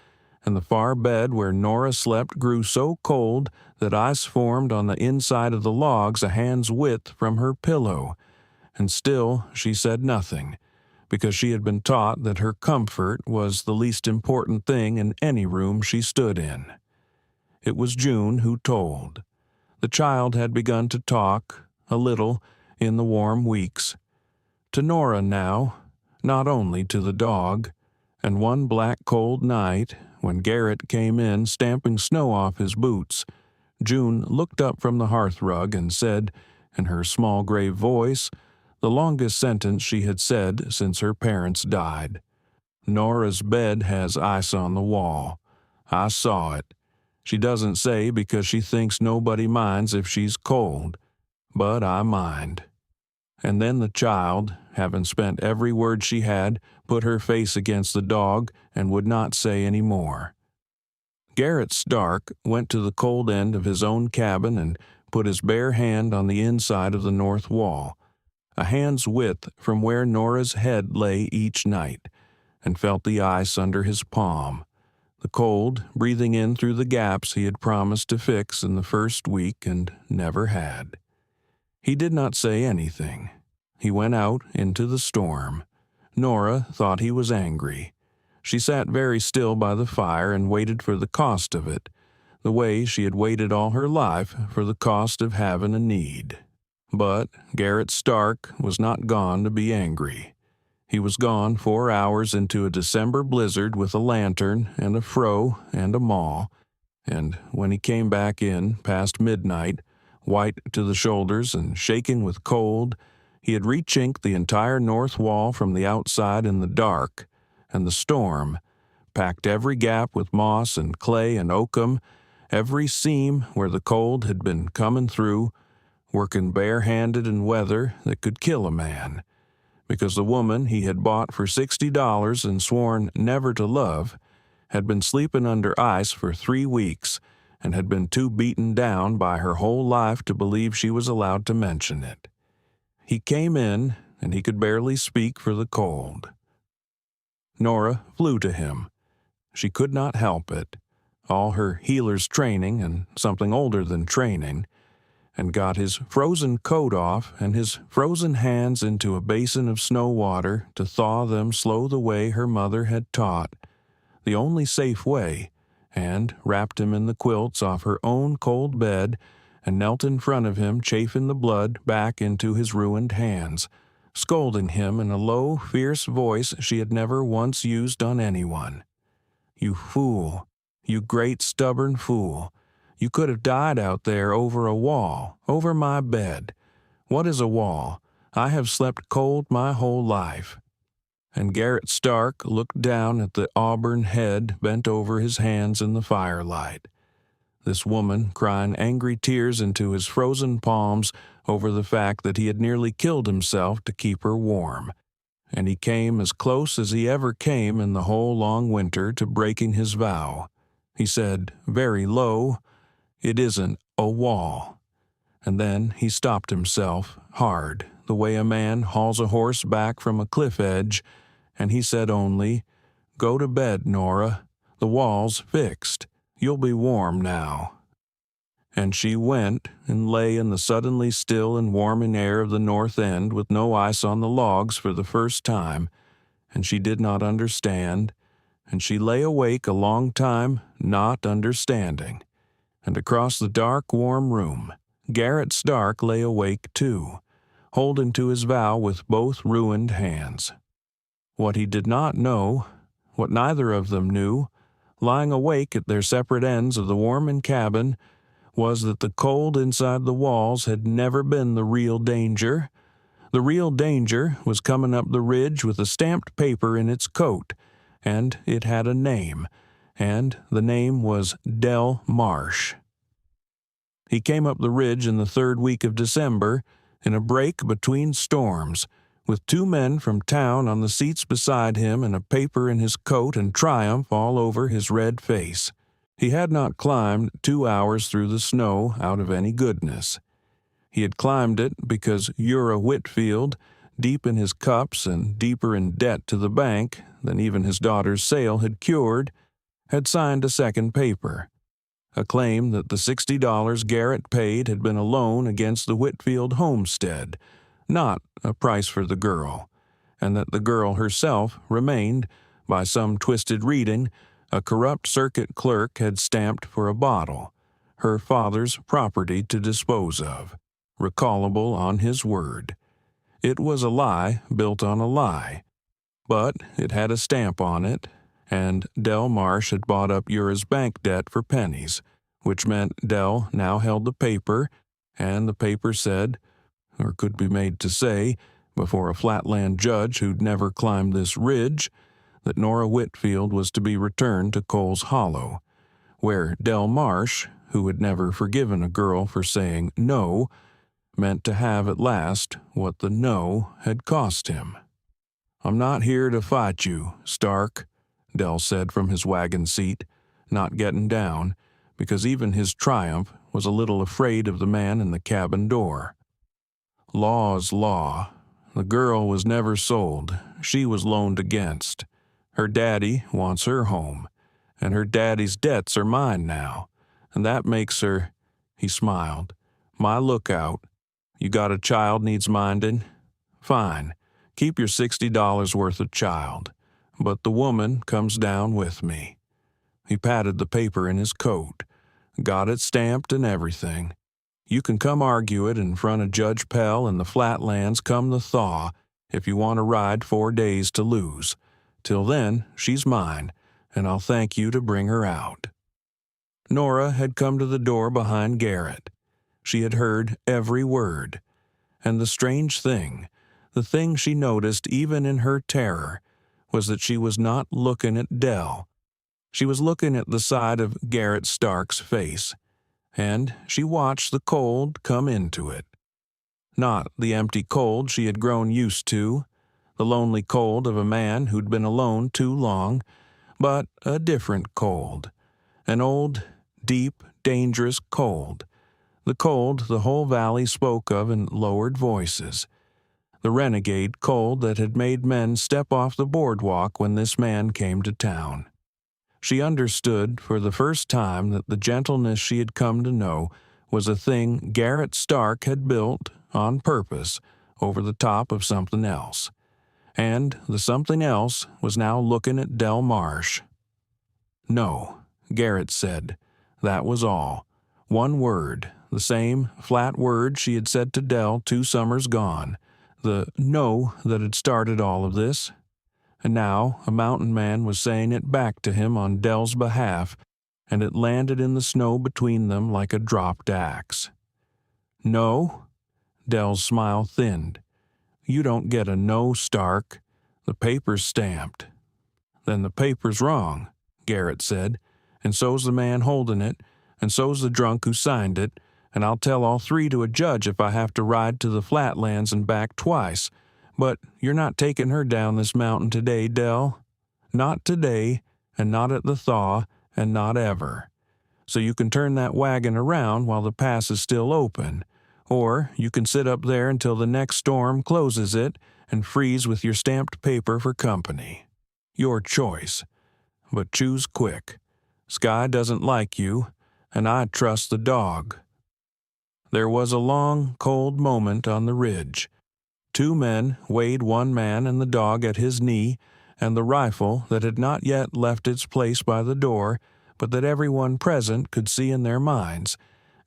and the far bed where Nora slept grew so cold that ice formed on the inside of the logs a hand's width from her pillow, and still she said nothing, because she had been taught that her comfort was the least important thing in any room she stood in. It was June who told. The child had begun to talk, a little, in the warm weeks. To Nora now, not only to the dog, and one black cold night, when Garrett came in stamping snow off his boots, June looked up from the hearthrug and said, in her small grave voice, the longest sentence she had said since her parents died. "Nora's bed has ice on the wall. I saw it. She doesn't say because she thinks nobody minds if she's cold, but I mind." And then the child, having spent every word she had, put her face against the dog and would not say any more. Garrett Stark went to the cold end of his own cabin and put his bare hand on the inside of the north wall, a hand's width from where Nora's head lay each night, and felt the ice under his palm, the cold breathing in through the gaps he had promised to fix in the first week and never had. He did not say anything. He went out into the storm. Nora thought he was angry. She sat very still by the fire and waited for the cost of it, the way she had waited all her life for the cost of having a need. But Garrett Stark was not gone to be angry. He was gone 4 hours into a December blizzard with a lantern and a fro and a maul, and when he came back in past midnight, white to the shoulders and shaking with cold, he had rechinked the entire north wall from the outside in the dark, and the storm packed every gap with moss and clay and oakum, every seam where the cold had been coming through, working bare-handed in weather that could kill a man, because the woman he had bought for $60 and sworn never to love had been sleeping under ice for 3 weeks and had been too beaten down by her whole life to believe she was allowed to mention it. He came in, and he could barely speak for the cold. Nora flew to him. She could not help it, all her healer's training and something older than training, and got his frozen coat off and his frozen hands into a basin of snow water to thaw them slow the way her mother had taught, the only safe way, and wrapped him in the quilts off her own cold bed and knelt in front of him chafing the blood back into his ruined hands, scolding him in a low, fierce voice she had never once used on anyone. "You fool, you great stubborn fool. You could have died out there over a wall, over my bed. What is a wall? I have slept cold my whole life." And Garrett Stark looked down at the auburn head bent over his hands in the firelight. This woman crying angry tears into his frozen palms over the fact that he had nearly killed himself to keep her warm. And he came as close as he ever came in the whole long winter to breaking his vow. He said, very low, "It isn't a wall." And then he stopped himself, hard, the way a man hauls a horse back from a cliff edge, and he said only, "Go to bed, Nora. The wall's fixed. You'll be warm now." And she went and lay in the suddenly still and warming air of the north end with no ice on the logs for the first time, and she did not understand, and she lay awake a long time not understanding. And across the dark, warm room, Garrett Stark lay awake too, holding to his vow with both ruined hands. What he did not know, what neither of them knew, lying awake at their separate ends of the warming cabin, was that the cold inside the walls had never been the real danger. The real danger was coming up the ridge with a stamped paper in its coat, and it had a name, and the name was Del Marsh. He came up the ridge in the third week of December, in a break between storms, with 2 men from town on the seats beside him and a paper in his coat and triumph all over his red face. He had not climbed 2 hours through the snow out of any goodness. He had climbed it because Uriah Whitfield, deep in his cups and deeper in debt to the bank than even his daughter's sale had cured, had signed a second paper, a claim that the $60 Garrett paid had been a loan against the Whitfield homestead, not a price for the girl, and that the girl herself remained, by some twisted reading, a corrupt circuit clerk had stamped for a bottle, her father's property to dispose of, recallable on his word. It was a lie built on a lie, but it had a stamp on it, and Del Marsh had bought up Uriah's bank debt for pennies, which meant Del now held the paper, and the paper said, or could be made to say, before a flatland judge who'd never climbed this ridge, that Nora Whitfield was to be returned to Coles Hollow, where Del Marsh, who had never forgiven a girl for saying no, meant to have at last what the no had cost him. "I'm not here to fight you, Stark," Del said from his wagon seat, not getting down, because even his triumph was a little afraid of the man in the cabin door. "Law's law. The girl was never sold. She was loaned against. Her daddy wants her home, and her daddy's debts are mine now, and that makes her," he smiled, "my lookout. You got a child needs minding? Fine, keep your $60 worth of child, but the woman comes down with me." He patted the paper in his coat, got it stamped and everything. "You can come argue it in front of Judge Pell in the Flatlands come the thaw if you want to ride 4 days to lose. Till then, she's mine, and I'll thank you to bring her out." Nora had come to the door behind Garrett. She had heard every word. And the strange thing, the thing she noticed even in her terror, was that she was not looking at Del. She was looking at the side of Garrett Stark's face, and she watched the cold come into it. Not the empty cold she had grown used to, the lonely cold of a man who'd been alone too long, but a different cold, an old, deep, dangerous cold, the cold the whole valley spoke of in lowered voices, the renegade cold that had made men step off the boardwalk when this man came to town. She understood for the first time that the gentleness she had come to know was a thing Garrett Stark had built, on purpose, over the top of something else. And the something else was now looking at Del Marsh. "No," Garrett said. That was all. One word, the same flat word she had said to Del 2 summers gone. The no that had started all of this. And now a mountain man was saying it back to him on Del's behalf, and it landed in the snow between them like a dropped axe. "No?" Del's smile thinned. "You don't get a no, Stark. The paper's stamped." "Then the paper's wrong," Garrett said, "and so's the man holding it, and so's the drunk who signed it, and I'll tell all 3 to a judge if I have to ride to the Flatlands and back twice. But you're not taking her down this mountain today, Del. Not today, and not at the thaw, and not ever. So you can turn that wagon around while the pass is still open, or you can sit up there until the next storm closes it and freeze with your stamped paper for company. Your choice. But choose quick. Sky doesn't like you, and I trust the dog. There was a long, cold moment on the ridge. 2 men weighed one man and the dog at his knee, and the rifle that had not yet left its place by the door, but that everyone present could see in their minds,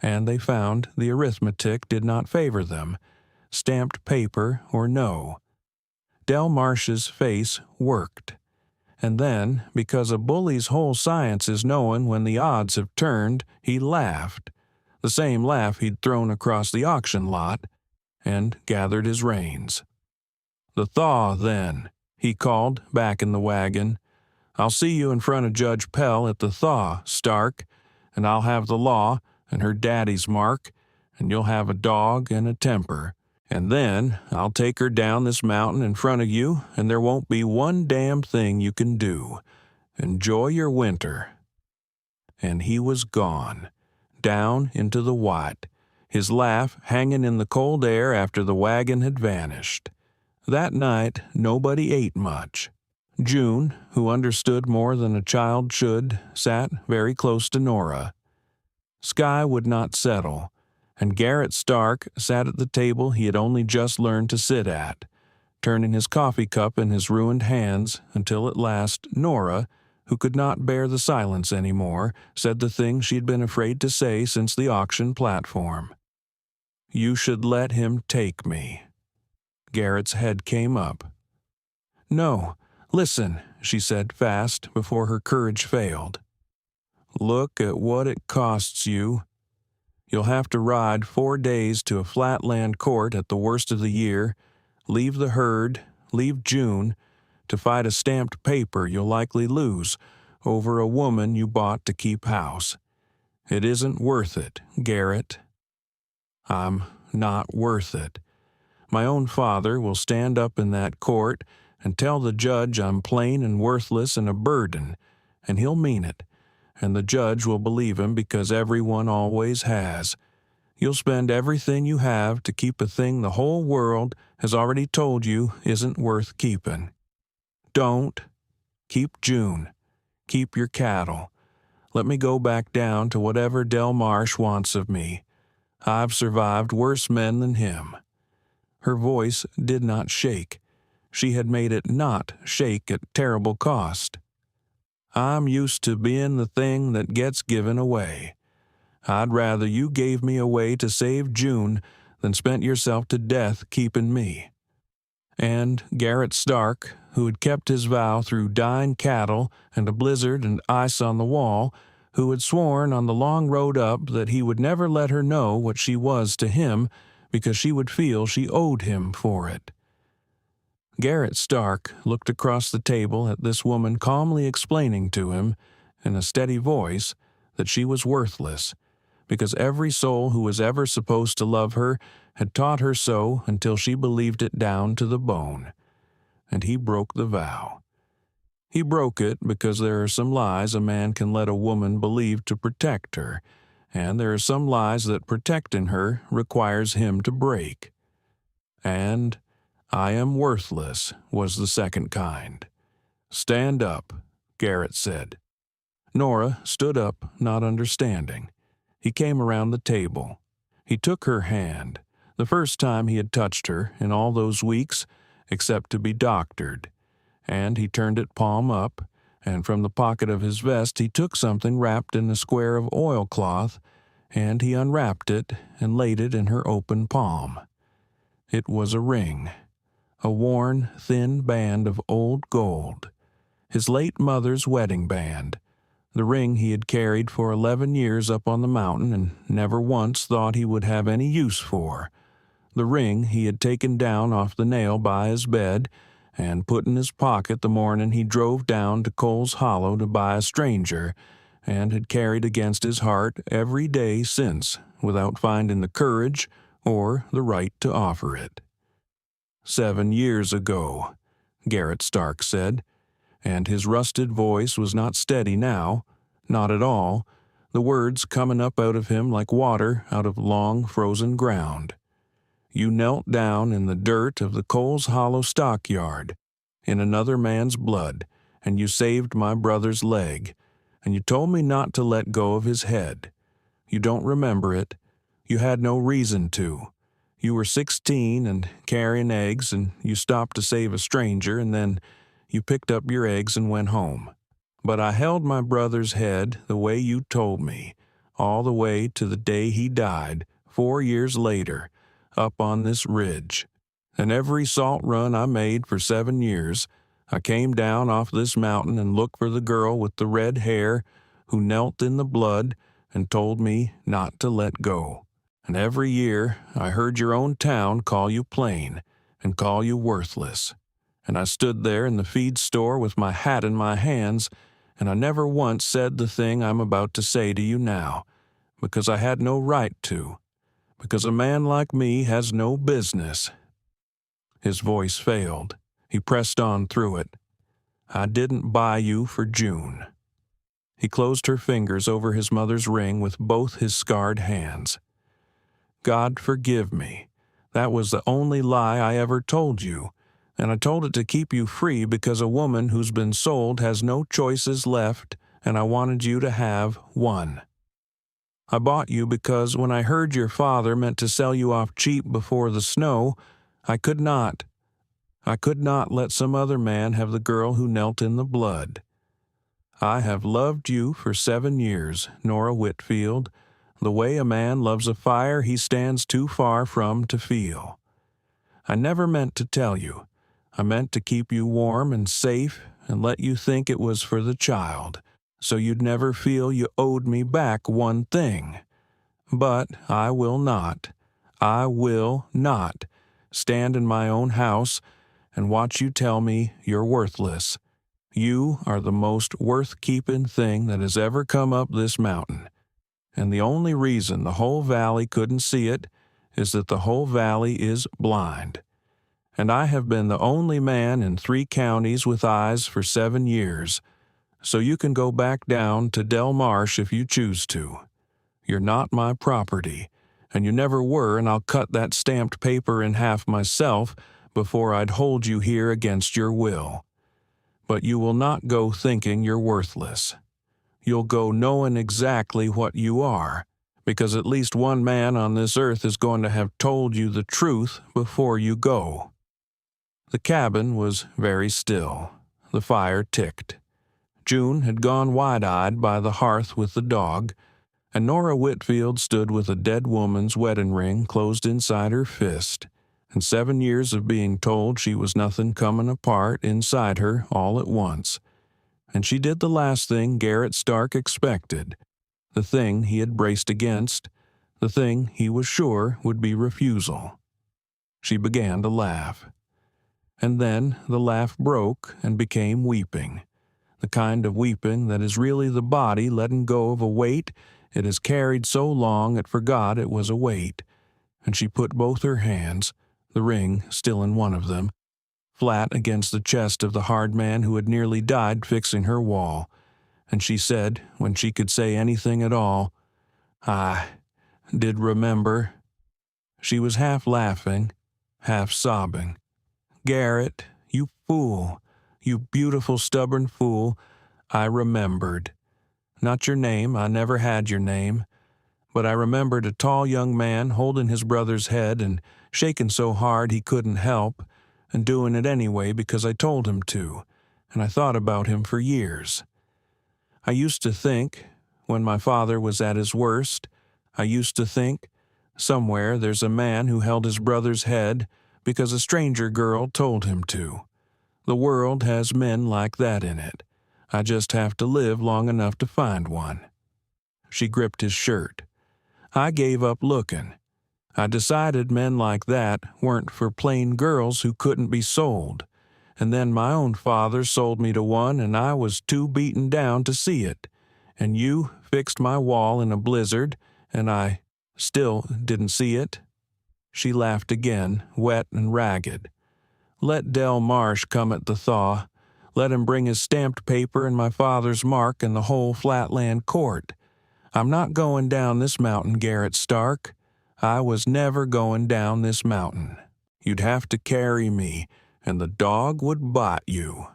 and they found the arithmetic did not favor them, stamped paper or no. Del Marsh's face worked. And then, because a bully's whole science is knowing when the odds have turned, he laughed, the same laugh he'd thrown across the auction lot, and gathered his reins. "The thaw, then," he called back in the wagon. "I'll see you in front of Judge Pell at the thaw, Stark, and I'll have the law and her daddy's mark, and you'll have a dog and a temper. And then I'll take her down this mountain in front of you, and there won't be one damn thing you can do. Enjoy your winter." And he was gone, down into the white, his laugh hanging in the cold air after the wagon had vanished. That night nobody ate much. June, who understood more than a child should, sat very close to Nora. Sky would not settle, and Garrett Stark sat at the table he had only just learned to sit at, turning his coffee cup in his ruined hands until at last Nora, who could not bear the silence any more, said the thing she'd been afraid to say since the auction platform. "You should let him take me." Garrett's head came up. "No, listen," she said fast before her courage failed. "Look at what it costs you. You'll have to ride 4 days to a flatland court at the worst of the year, leave the herd, leave June, to fight a stamped paper you'll likely lose over a woman you bought to keep house. It isn't worth it, Garrett." "I'm not worth it. My own father will stand up in that court and tell the judge I'm plain and worthless and a burden, and he'll mean it, and the judge will believe him because everyone always has. You'll spend everything you have to keep a thing the whole world has already told you isn't worth keeping. Don't. Keep June. Keep your cattle. Let me go back down to whatever Del Marsh wants of me. I've survived worse men than him." Her voice did not shake. She had made it not shake at terrible cost. "I'm used to being the thing that gets given away. I'd rather you gave me away to save June than spent yourself to death keeping me." And Garrett Stark, who had kept his vow through dying cattle and a blizzard and ice on the wall, who had sworn on the long road up that he would never let her know what she was to him because she would feel she owed him for it. Garrett Stark looked across the table at this woman calmly explaining to him, in a steady voice, that she was worthless, because every soul who was ever supposed to love her had taught her so until she believed it down to the bone. And he broke the vow. He broke it because there are some lies a man can let a woman believe to protect her, and there are some lies that protecting her requires him to break. And "I am worthless" was the second kind. "Stand up," Garrett said. Nora stood up, not understanding. He came around the table. He took her hand, the first time he had touched her in all those weeks, except to be doctored, and he turned it palm up, and from the pocket of his vest he took something wrapped in a square of oilcloth, and he unwrapped it and laid it in her open palm. It was a ring, a worn, thin band of old gold, his late mother's wedding band, the ring he had carried for 11 years up on the mountain and never once thought he would have any use for, the ring he had taken down off the nail by his bed and put in his pocket the morning he drove down to Coles Hollow to buy a stranger, and had carried against his heart every day since without finding the courage or the right to offer it. 7 years ago, Garrett Stark said, and his rusted voice was not steady now, not at all, the words coming up out of him like water out of long frozen ground. "You knelt down in the dirt of the Coles Hollow stockyard, in another man's blood, and you saved my brother's leg, and you told me not to let go of his head. You don't remember it. You had no reason to. You were 16 and carrying eggs, and you stopped to save a stranger, and then you picked up your eggs and went home. But I held my brother's head the way you told me, all the way to the day he died, 4 years later, up on this ridge. And every salt run I made for 7 years, I came down off this mountain and looked for the girl with the red hair who knelt in the blood and told me not to let go. And every year I heard your own town call you plain and call you worthless. And I stood there in the feed store with my hat in my hands, and I never once said the thing I'm about to say to you now, because I had no right to, because a man like me has no business. His voice failed. He pressed on through it. I didn't buy you for June. He closed her fingers over his mother's ring with both his scarred hands. God forgive me. That was the only lie I ever told you, and I told it to keep you free because a woman who's been sold has no choices left, and I wanted you to have one. I bought you because when I heard your father meant to sell you off cheap before the snow, I could not let some other man have the girl who knelt in the blood. I have loved you for 7 years, Nora Whitfield, the way a man loves a fire he stands too far from to feel. I never meant to tell you. I meant to keep you warm and safe and let you think it was for the child, so you'd never feel you owed me back one thing. But I will not stand in my own house and watch you tell me you're worthless. You are the most worth-keeping thing that has ever come up this mountain. And the only reason the whole valley couldn't see it is that the whole valley is blind. And I have been the only man in 3 counties with eyes for 7 years, so you can go back down to Del Marsh if you choose to. You're not my property, and you never were, and I'll cut that stamped paper in half myself before I'd hold you here against your will. But you will not go thinking you're worthless. You'll go knowing exactly what you are, because at least one man on this earth is going to have told you the truth before you go. The cabin was very still. The fire ticked. June had gone wide-eyed by the hearth with the dog, and Nora Whitfield stood with a dead woman's wedding ring closed inside her fist, and 7 years of being told she was nothing coming apart inside her all at once. And she did the last thing Garrett Stark expected, the thing he had braced against, the thing he was sure would be refusal. She began to laugh. And then the laugh broke and became weeping, the kind of weeping that is really the body letting go of a weight it has carried so long it forgot it was a weight. And she put both her hands, the ring still in one of them, flat against the chest of the hard man who had nearly died fixing her wall, and she said, when she could say anything at all, "I did remember." She was half laughing, half sobbing. "Garrett, you fool, you beautiful stubborn fool, I remembered. Not your name, I never had your name, but I remembered a tall young man holding his brother's head and shaking so hard he couldn't help, and doing it anyway because I told him to, and I thought about him for years. I used to think, when my father was at his worst, I used to think, somewhere there's a man who held his brother's head because a stranger girl told him to. The world has men like that in it. I just have to live long enough to find one." She gripped his shirt. "I gave up looking. I decided men like that weren't for plain girls who couldn't be sold, and then my own father sold me to one and I was too beaten down to see it, and you fixed my wall in a blizzard and I still didn't see it." She laughed again, wet and ragged. "Let Del Marsh come at the thaw. Let him bring his stamped paper and my father's mark and the whole Flatland court. I'm not going down this mountain, Garrett Stark. I was never going down this mountain. You'd have to carry me, and the dog would bite you."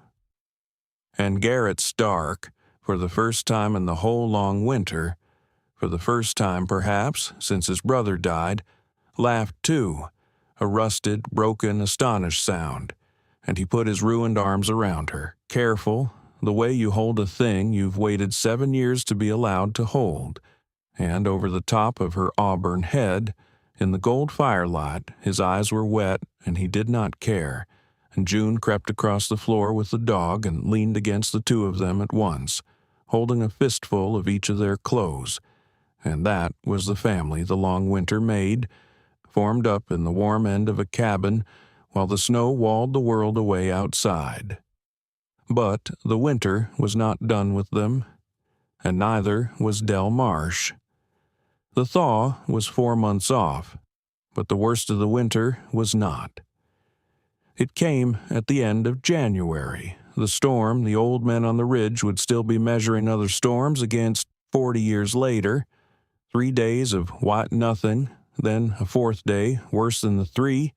And Garrett Stark, for the first time in the whole long winter, for the first time perhaps since his brother died, laughed too, a rusted, broken, astonished sound, and he put his ruined arms around her, careful, the way you hold a thing you've waited 7 years to be allowed to hold, and over the top of her auburn head, in the gold firelight, his eyes were wet and he did not care, and June crept across the floor with the dog and leaned against the two of them at once, holding a fistful of each of their clothes, and that was the family the long winter made, formed up in the warm end of a cabin while the snow walled the world away outside. But the winter was not done with them, and neither was Del Marsh. The thaw was 4 months off, but the worst of the winter was not. It came at the end of January. The storm the old men on the ridge would still be measuring other storms against 40 years later. 3 days of white nothing, then a fourth day, worse than the 3,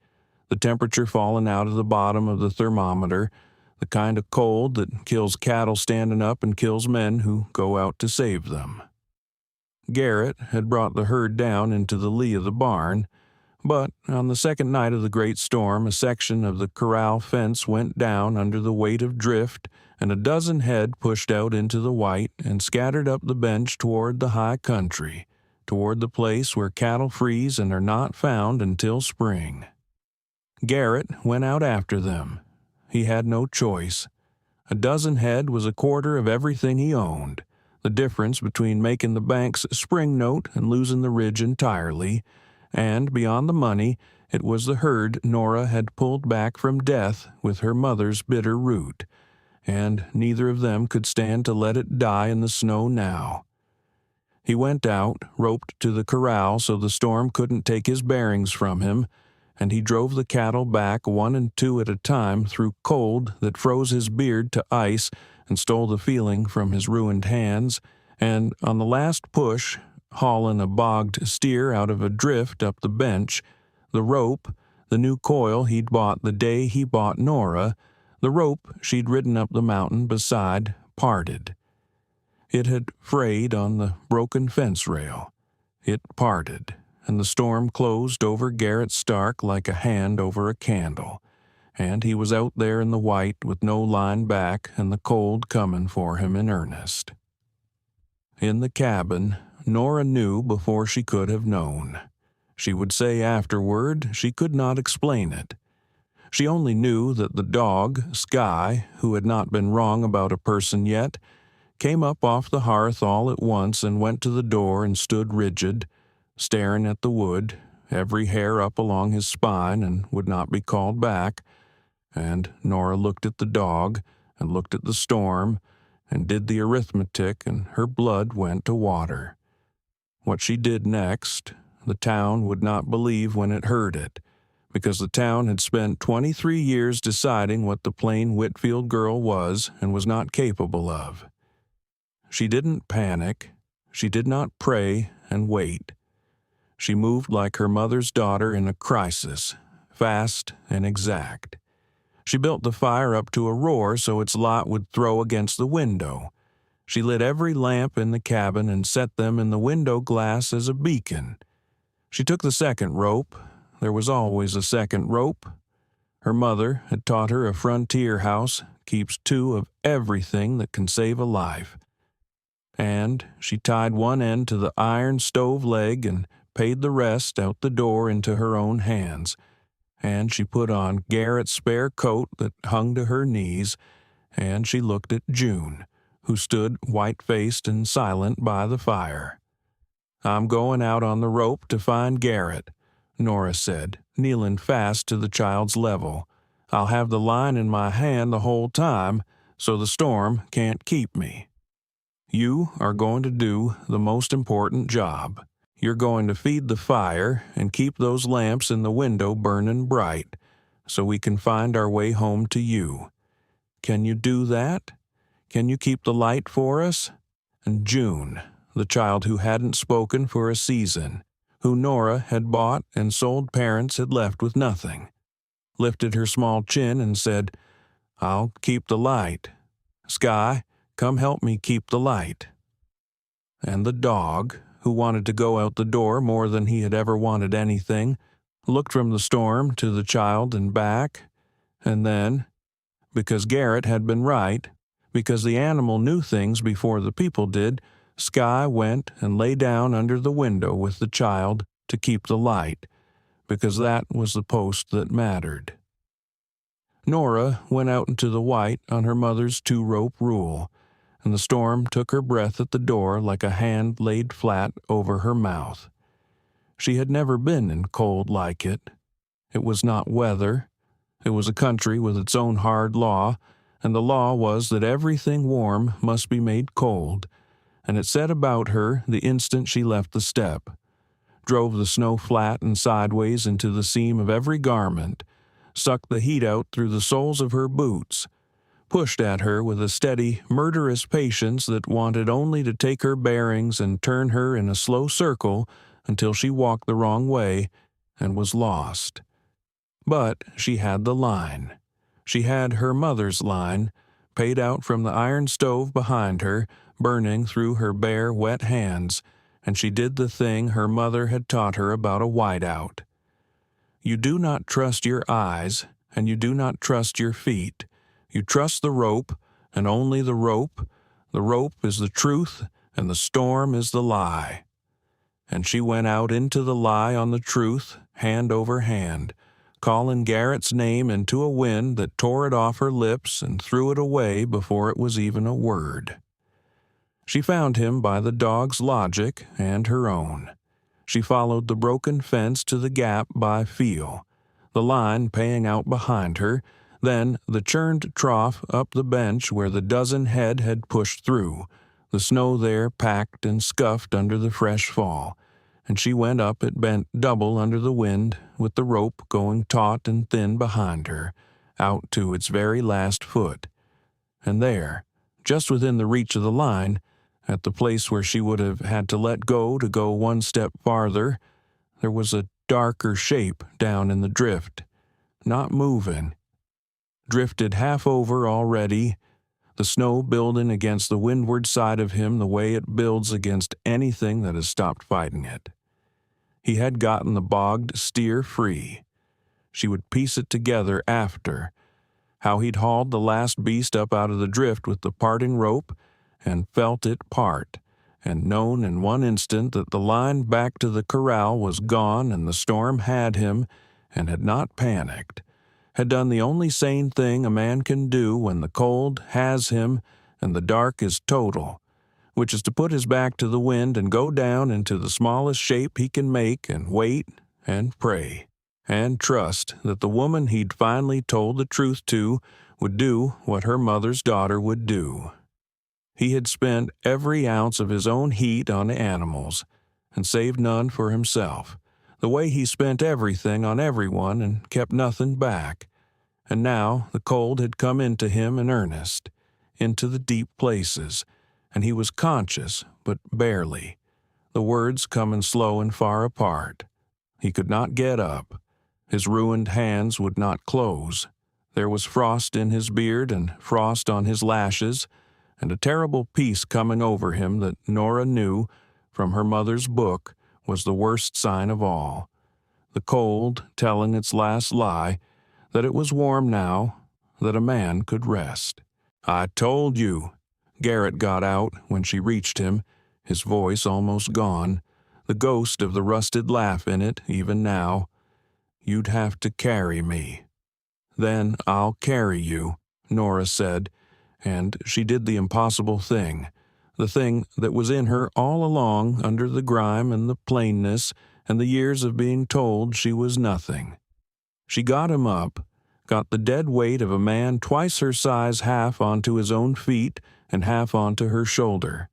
the temperature falling out of the bottom of the thermometer, the kind of cold that kills cattle standing up and kills men who go out to save them. Garrett had brought the herd down into the lee of the barn, but on the second night of the great storm, a section of the corral fence went down under the weight of drift, and a dozen head pushed out into the white and scattered up the bench toward the high country, toward the place where cattle freeze and are not found until spring. Garrett went out after them. He had no choice. A dozen head was a quarter of everything he owned, the difference between making the bank's spring note and losing the ridge entirely, and beyond the money, it was the herd Nora had pulled back from death with her mother's bitter root, and neither of them could stand to let it die in the snow now. He went out, roped to the corral so the storm couldn't take his bearings from him, and he drove the cattle back 1 and 2 at a time through cold that froze his beard to ice and stole the feeling from his ruined hands, and on the last push, hauling a bogged steer out of a drift up the bench, the rope, the new coil he'd bought the day he bought Nora, the rope she'd ridden up the mountain beside, parted. It had frayed on the broken fence rail. It parted, and the storm closed over Garrett Stark like a hand over a candle, and he was out there in the white with no line back and the cold coming for him in earnest. In the cabin, Nora knew before she could have known. She would say afterward she could not explain it. She only knew that the dog, Sky, who had not been wrong about a person yet, came up off the hearth all at once and went to the door and stood rigid, staring at the wood, every hair up along his spine, and would not be called back. And Nora looked at the dog, and looked at the storm, and did the arithmetic, and her blood went to water. What she did next, the town would not believe when it heard it, because the town had spent 23 years deciding what the plain Whitfield girl was and was not capable of. She didn't panic. She did not pray and wait. She moved like her mother's daughter in a crisis, fast and exact. She built the fire up to a roar so its light would throw against the window. She lit every lamp in the cabin and set them in the window glass as a beacon. She took the second rope. There was always a second rope. Her mother had taught her a frontier house keeps 2 of everything that can save a life. And she tied one end to the iron stove leg and paid the rest out the door into her own hands, and she put on Garrett's spare coat that hung to her knees, and she looked at June, who stood white-faced and silent by the fire. "I'm going out on the rope to find Garrett," Nora said, kneeling fast to the child's level. "I'll have the line in my hand the whole time, so the storm can't keep me. You are going to do the most important job. You're going to feed the fire and keep those lamps in the window burning bright, so we can find our way home to you. Can you do that? Can you keep the light for us?" And June, the child who hadn't spoken for a season, who Nora had bought and sold parents had left with nothing, lifted her small chin and said, "I'll keep the light. Sky, come help me keep the light." And the dog, who wanted to go out the door more than he had ever wanted anything, looked from the storm to the child and back, and then, because Garrett had been right, because the animal knew things before the people did, Skye went and lay down under the window with the child to keep the light, because that was the post that mattered. Nora went out into the white on her mother's two-rope rule, and the storm took her breath at the door like a hand laid flat over her mouth. She had never been in cold like it. It was not weather. It was a country with its own hard law, and the law was that everything warm must be made cold, and it set about her the instant she left the step, drove the snow flat and sideways into the seam of every garment, sucked the heat out through the soles of her boots, pushed at her with a steady, murderous patience that wanted only to take her bearings and turn her in a slow circle until she walked the wrong way and was lost. But she had the line. She had her mother's line, paid out from the iron stove behind her, burning through her bare, wet hands, and she did the thing her mother had taught her about a whiteout. You do not trust your eyes, and you do not trust your feet. You trust the rope, and only the rope. The rope is the truth, and the storm is the lie. And she went out into the lie on the truth, hand over hand, calling Garrett's name into a wind that tore it off her lips and threw it away before it was even a word. She found him by the dog's logic and her own. She followed the broken fence to the gap by feel, the line paying out behind her, then the churned trough up the bench where the dozen head had pushed through, the snow there packed and scuffed under the fresh fall, and she went up it bent double under the wind, with the rope going taut and thin behind her, out to its very last foot. And there, just within the reach of the line, at the place where she would have had to let go to go one step farther, there was a darker shape down in the drift, not moving. Drifted half over already, the snow building against the windward side of him the way it builds against anything that has stopped fighting it. He had gotten the bogged steer free. She would piece it together after, how he'd hauled the last beast up out of the drift with the parting rope, and felt it part, and known in one instant that the line back to the corral was gone and the storm had him, and had not panicked, had done the only sane thing a man can do when the cold has him and the dark is total, which is to put his back to the wind and go down into the smallest shape he can make and wait and pray, and trust that the woman he'd finally told the truth to would do what her mother's daughter would do. He had spent every ounce of his own heat on the animals, and saved none for himself, the way he spent everything on everyone and kept nothing back. And now the cold had come into him in earnest, into the deep places, and he was conscious, but barely, the words coming slow and far apart. He could not get up. His ruined hands would not close. There was frost in his beard and frost on his lashes, and a terrible peace coming over him that Nora knew, from her mother's book, was the worst sign of all. The cold telling its last lie, that it was warm now, that a man could rest. "I told you," Garrett got out when she reached him, his voice almost gone, the ghost of the rusted laugh in it even now. "You'd have to carry me." "Then I'll carry you," Nora said, and she did the impossible thing, the thing that was in her all along under the grime and the plainness and the years of being told she was nothing. She got him up, got the dead weight of a man twice her size half onto his own feet and half onto her shoulder.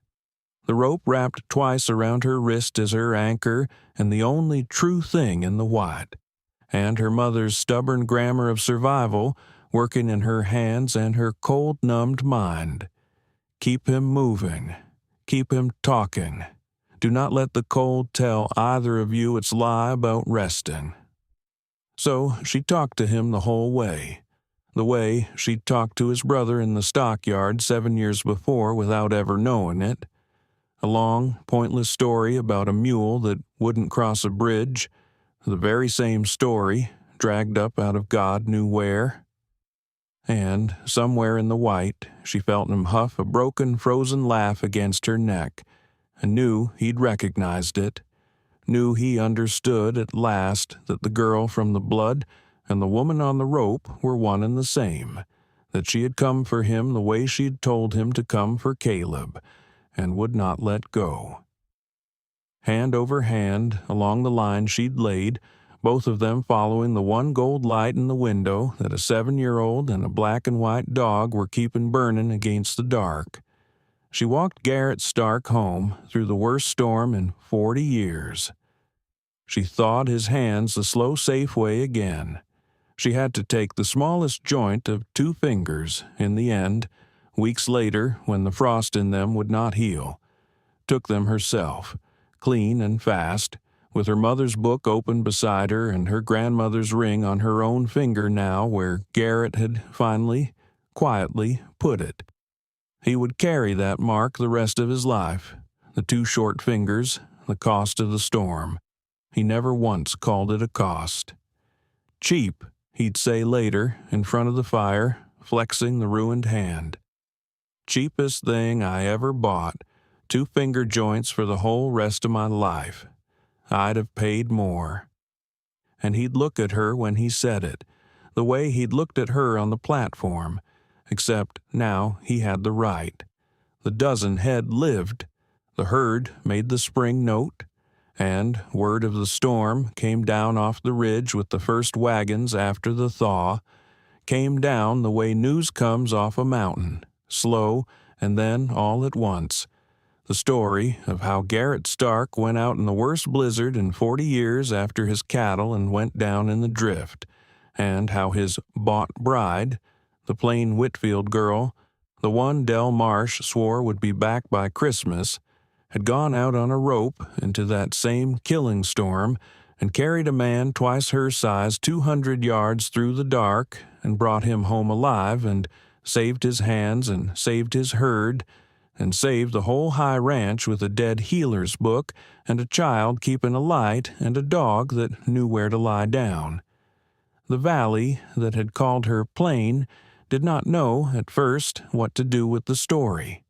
The rope wrapped twice around her wrist as her anchor and the only true thing in the white, and her mother's stubborn grammar of survival working in her hands and her cold-numbed mind. Keep him moving. Keep him talking. Do not let the cold tell either of you its lie about resting. So she talked to him the whole way, the way she'd talked to his brother in the stockyard 7 years before without ever knowing it. A long, pointless story about a mule that wouldn't cross a bridge, the very same story, dragged up out of God knew where. And, somewhere in the white, she felt him huff a broken, frozen laugh against her neck, and knew he'd recognized it, knew he understood at last that the girl from the blood and the woman on the rope were one and the same, that she had come for him the way she'd told him to come for Caleb, and would not let go. Hand over hand, along the line she'd laid, both of them following the one gold light in the window that a 7-year-old and a black and white dog were keeping burning against the dark. She walked Garrett Stark home through the worst storm in 40 years. She thawed his hands the slow, safe way again. She had to take the smallest joint of 2 fingers, in the end, weeks later when the frost in them would not heal. Took them herself, clean and fast, with her mother's book open beside her and her grandmother's ring on her own finger now where Garrett had finally, quietly put it. He would carry that mark the rest of his life, the 2 short fingers, the cost of the storm. He never once called it a cost. Cheap, he'd say later, in front of the fire, flexing the ruined hand. Cheapest thing I ever bought, 2 finger joints for the whole rest of my life. I'd have paid more. And he'd look at her when he said it, the way he'd looked at her on the platform, except now he had the right. The dozen head lived, the herd made the spring note, and word of the storm came down off the ridge with the first wagons after the thaw, came down the way news comes off a mountain, slow and then all at once. The story of how Garrett Stark went out in the worst blizzard in 40 years after his cattle and went down in the drift, and how his bought bride, the plain Whitfield girl, the one Del Marsh swore would be back by Christmas, had gone out on a rope into that same killing storm and carried a man twice her size 200 yards through the dark and brought him home alive and saved his hands and saved his herd and saved the whole high ranch with a dead healer's book and a child keeping a light and a dog that knew where to lie down. The valley that had called her plain did not know at first what to do with the story.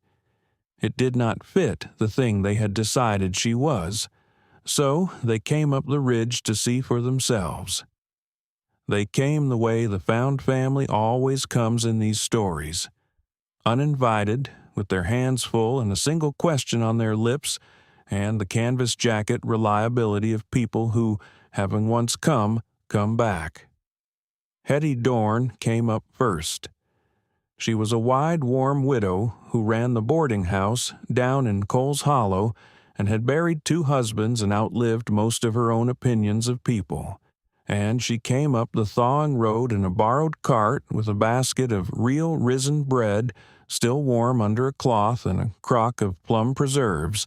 It did not fit the thing they had decided she was, so they came up the ridge to see for themselves. They came the way the found family always comes in these stories, uninvited, with their hands full and a single question on their lips, and the canvas jacket reliability of people who, having once come back. Hetty Dorn came up first. She was a wide, warm widow who ran the boarding house down in Coles Hollow and had buried 2 husbands and outlived most of her own opinions of people. And she came up the thawing road in a borrowed cart with a basket of real risen bread still warm under a cloth and a crock of plum preserves,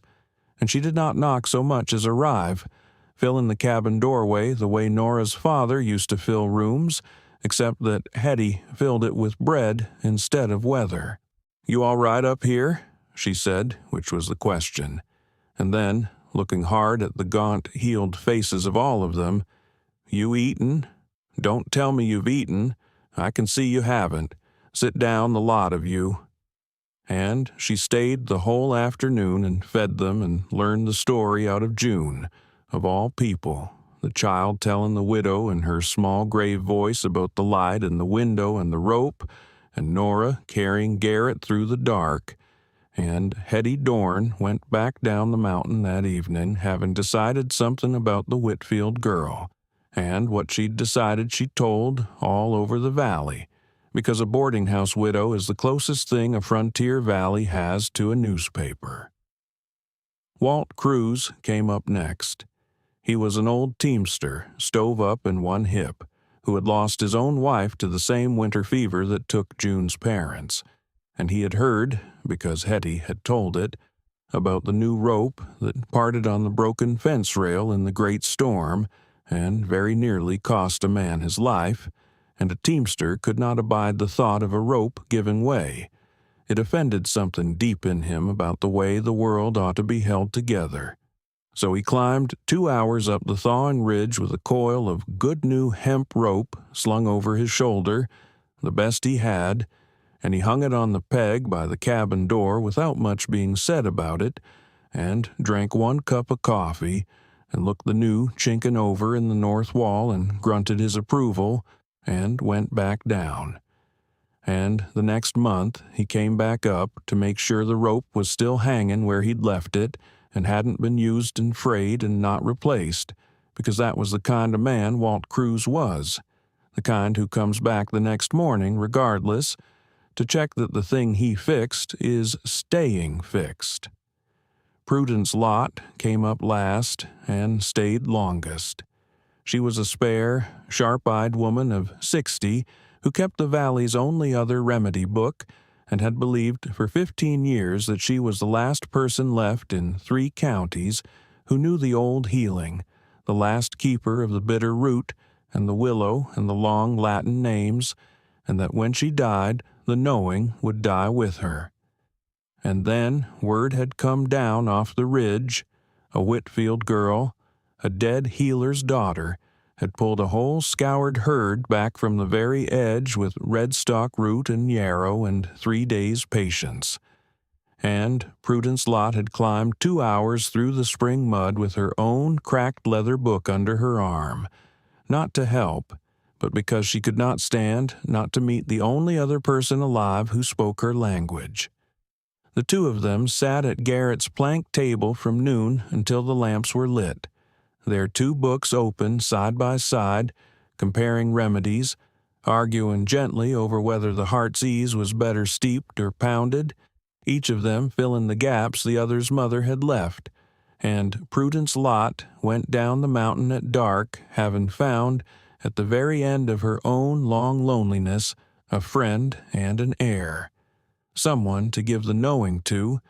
and she did not knock so much as arrive, filling the cabin doorway the way Nora's father used to fill rooms, except that Hetty filled it with bread instead of weather. "You all right up here?" she said, which was the question. And then, looking hard at the gaunt, healed faces of all of them, "You eaten? Don't tell me you've eaten. I can see you haven't. Sit down, the lot of you." And she stayed the whole afternoon and fed them and learned the story out of June, of all people, the child telling the widow in her small grave voice about the light and the window and the rope, and Nora carrying Garrett through the dark. And Hetty Dorn went back down the mountain that evening, having decided something about the Whitfield girl, and what she'd decided she told all over the valley, because a boarding-house widow is the closest thing a frontier valley has to a newspaper. Walt Cruz came up next. He was an old teamster, stove up in one hip, who had lost his own wife to the same winter fever that took June's parents, and he had heard, because Hetty had told it, about the new rope that parted on the broken fence rail in the great storm and very nearly cost a man his life, and a teamster could not abide the thought of a rope giving way, It offended something deep in him about the way the world ought to be held together. So he climbed 2 hours up the thawing ridge with a coil of good new hemp rope slung over his shoulder, the best he had, and he hung it on the peg by the cabin door without much being said about it, and drank 1 cup of coffee, and looked the new chinking over in the north wall and grunted his approval, and went back down. And the next month he came back up to make sure the rope was still hanging where he'd left it and hadn't been used and frayed and not replaced, because that was the kind of man Walt Cruz was, the kind who comes back the next morning regardless, to check that the thing he fixed is staying fixed. Prudence Lott came up last and stayed longest. She was a spare, sharp-eyed woman of 60 who kept the Valley's only other remedy book and had believed for 15 years that she was the last person left in 3 counties who knew the old healing, the last keeper of the bitter root and the willow and the long Latin names, and that when she died, the knowing would die with her. And then word had come down off the ridge. A Whitfield girl, a dead healer's daughter, had pulled a whole scoured herd back from the very edge with red stock root and yarrow and 3 days' patience. And Prudence Lott had climbed 2 hours through the spring mud with her own cracked leather book under her arm, not to help, but because she could not stand not to meet the only other person alive who spoke her language. The 2 of them sat at Garrett's plank table from noon until the lamps were lit, their 2 books open side by side, comparing remedies, arguing gently over whether the heart's ease was better steeped or pounded, each of them filling the gaps the other's mother had left, and Prudence Lott went down the mountain at dark, having found, at the very end of her own long loneliness, a friend and an heir, someone to give the knowing to,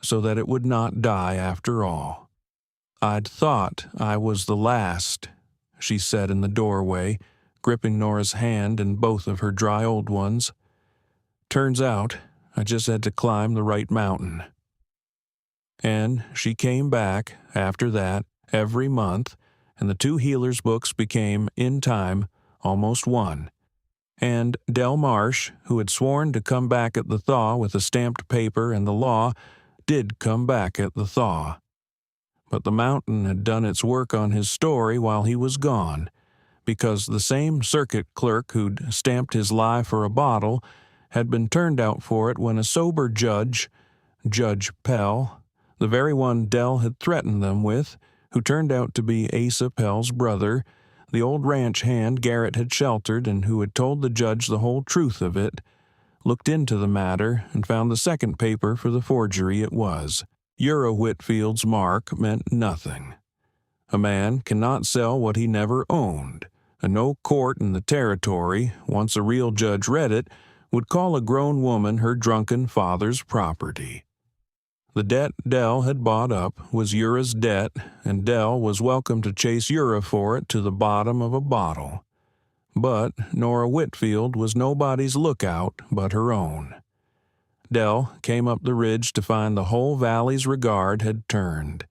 so that it would not die after all. "I'd thought I was the last," she said in the doorway, gripping Nora's hand in both of her dry old ones. "Turns out I just had to climb the right mountain." And she came back, after that, every month, and the 2 healers' books became, in time, almost one. And Del Marsh, who had sworn to come back at the thaw with the stamped paper and the law, did come back at the thaw. But the mountain had done its work on his story while he was gone, because the same circuit clerk who'd stamped his lie for a bottle had been turned out for it when a sober judge, Judge Pell, the very one Del had threatened them with, who turned out to be Asa Pell's brother, the old ranch hand Garrett had sheltered and who had told the judge the whole truth of it, looked into the matter and found the second paper for the forgery it was. Uriah Whitfield's mark meant nothing. A man cannot sell what he never owned, and no court in the territory, once a real judge read it, would call a grown woman her drunken father's property. The debt Del had bought up was Uriah's debt, and Del was welcome to chase Uriah for it to the bottom of a bottle. But Nora Whitfield was nobody's lookout but her own. Del came up the ridge to find the whole valley's regard had turned.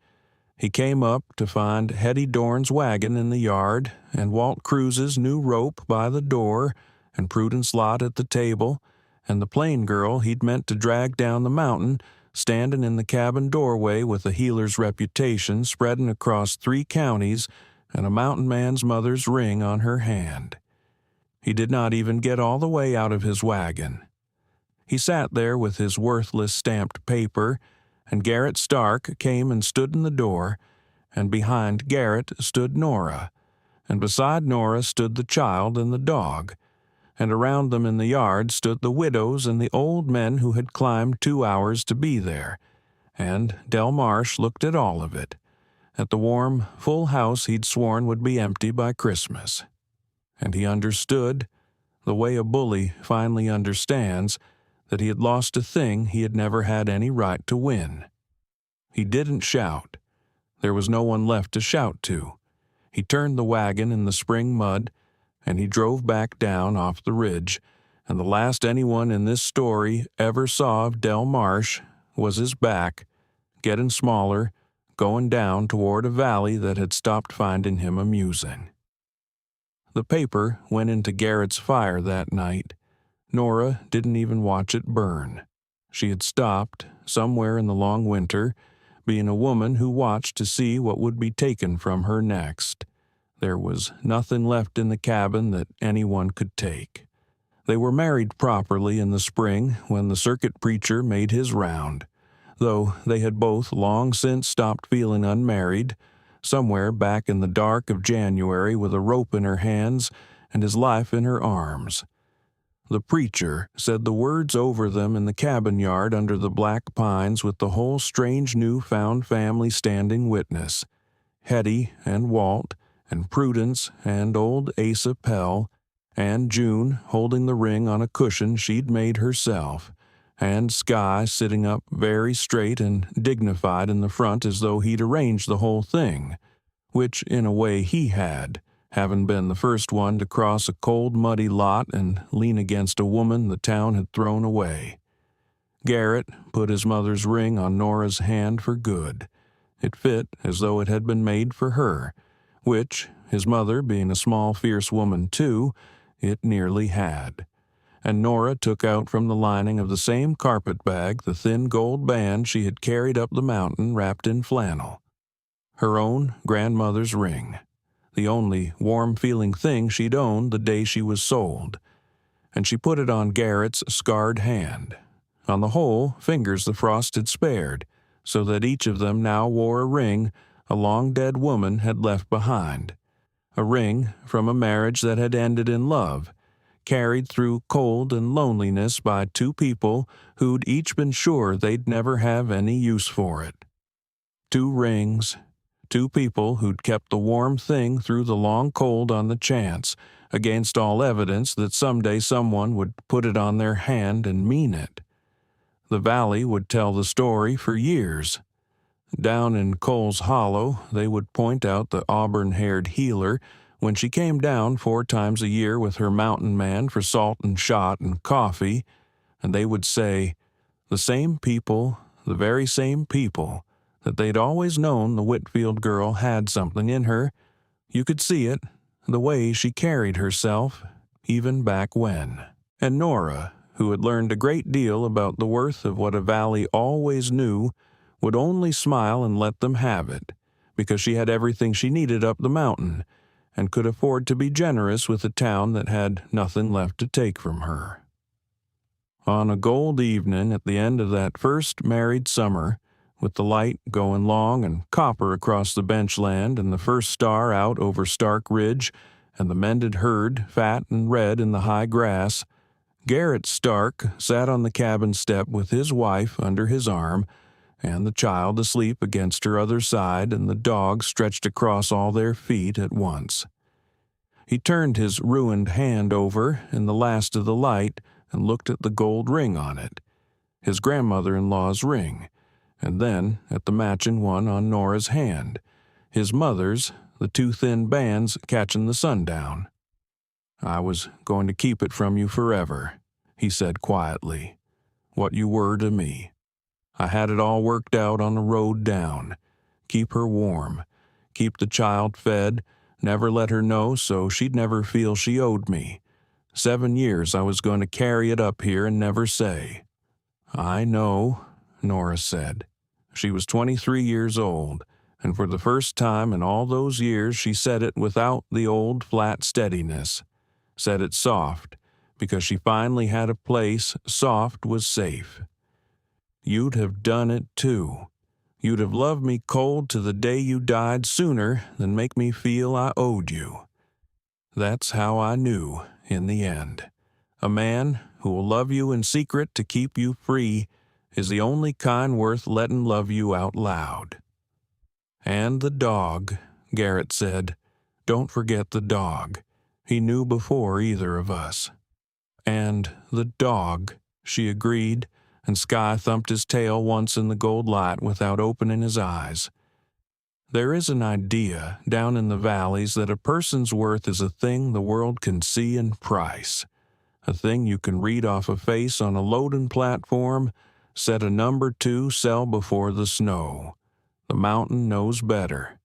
He came up to find Hetty Dorn's wagon in the yard, and Walt Cruz's new rope by the door, and Prudence Lott at the table, and the plain girl he'd meant to drag down the mountain standing in the cabin doorway with a healer's reputation spreading across 3 counties and a mountain man's mother's ring on her hand. He did not even get all the way out of his wagon. He sat there with his worthless stamped paper, and Garrett Stark came and stood in the door, and behind Garrett stood Nora, and beside Nora stood the child and the dog, and around them in the yard stood the widows and the old men who had climbed 2 hours to be there, and Del Marsh looked at all of it, at the warm, full house he'd sworn would be empty by Christmas. And he understood, the way a bully finally understands, that he had lost a thing he had never had any right to win. He didn't shout. There was no one left to shout to. He turned the wagon in the spring mud, and he drove back down off the ridge, and the last anyone in this story ever saw of Del Marsh was his back, getting smaller, going down toward a valley that had stopped finding him amusing. The paper went into Garrett's fire that night. Nora didn't even watch it burn. She had stopped, somewhere in the long winter, being a woman who watched to see what would be taken from her next. There was nothing left in the cabin that anyone could take. They were married properly in the spring when the circuit preacher made his round, though they had both long since stopped feeling unmarried, somewhere back in the dark of January with a rope in her hands and his life in her arms. The preacher said the words over them in the cabin yard under the black pines with the whole strange new-found family standing witness. Hetty and Walt and Prudence and old Asa Pell and June holding the ring on a cushion she'd made herself, and Sky sitting up very straight and dignified in the front as though he'd arranged the whole thing, which in a way he had, having been the first one to cross a cold, muddy lot and lean against a woman the town had thrown away. Garrett put his mother's ring on Nora's hand for good. It fit as though it had been made for her, which, his mother being a small, fierce woman too, it nearly had. And Nora took out from the lining of the same carpet bag the thin gold band she had carried up the mountain wrapped in flannel. Her own grandmother's ring, the only warm-feeling thing she'd owned the day she was sold, and she put it on Garrett's scarred hand. On the whole, fingers the frost had spared, so that each of them now wore a ring a long-dead woman had left behind, a ring from a marriage that had ended in love, carried through cold and loneliness by two people who'd each been sure they'd never have any use for it. 2 rings, 2 people who'd kept the warm thing through the long cold on the chance, against all evidence that someday someone would put it on their hand and mean it. The valley would tell the story for years. Down in Cole's Hollow, they would point out the auburn-haired healer when she came down 4 times a year with her mountain man for salt and shot and coffee, and they would say, the same people, the very same people, that they'd always known the Whitfield girl had something in her. You could see it, the way she carried herself, even back when. And Nora, who had learned a great deal about the worth of what a valley always knew, would only smile and let them have it, because she had everything she needed up the mountain, and could afford to be generous with a town that had nothing left to take from her. On a gold evening at the end of that first married summer, with the light going long and copper across the benchland and the first star out over Stark Ridge and the mended herd fat and red in the high grass, Garrett Stark sat on the cabin step with his wife under his arm and the child asleep against her other side and the dog stretched across all their feet at once. He turned his ruined hand over in the last of the light and looked at the gold ring on it, his grandmother-in-law's ring, and then at the matching one on Nora's hand, his mother's, the 2 thin bands catching the sundown. I was going to keep it from you forever, he said quietly, what you were to me. I had it all worked out on the road down. Keep her warm, keep the child fed, never let her know so she'd never feel she owed me. 7 years I was going to carry it up here and never say. I know, Nora said. She was 23 years old, and for the first time in all those years she said it without the old flat steadiness. Said it soft, because she finally had a place soft was safe. You'd have done it too. You'd have loved me cold to the day you died sooner than make me feel I owed you. That's how I knew, in the end. A man who will love you in secret to keep you free is the only kind worth letting love you out loud. And the dog, Garrett said. Don't forget the dog. He knew before either of us. And the dog, she agreed, and Sky thumped his tail once in the gold light without opening his eyes. There is an idea down in the valleys that a person's worth is a thing the world can see and price. a thing you can read off a face on a loading platform, said a number 2 cell before the snow. The mountain knows better.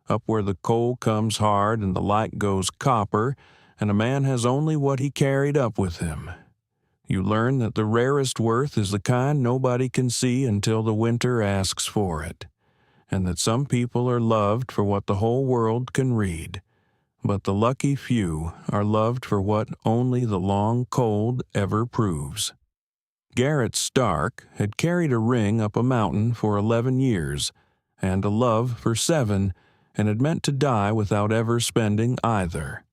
Up where the coal comes hard and the light goes copper, and a man has only what he carried up with him. You learn that the rarest worth is the kind nobody can see until the winter asks for it, and that some people are loved for what the whole world can read, but the lucky few are loved for what only the long cold ever proves. Garrett Stark had carried a ring up a mountain for 11 years, and a love for 7, and had meant to die without ever spending either.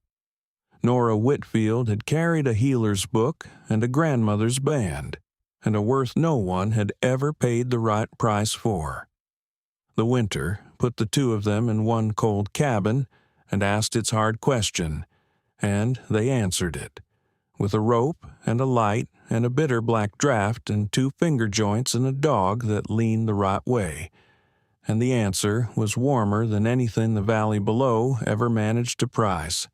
Nora Whitfield had carried a healer's book and a grandmother's band, and a worth no one had ever paid the right price for. The winter put the 2 of them in one cold cabin and asked its hard question, and they answered it, with a rope and a light and a bitter black draught and 2 finger joints and a dog that leaned the right way, and the answer was warmer than anything the valley below ever managed to price.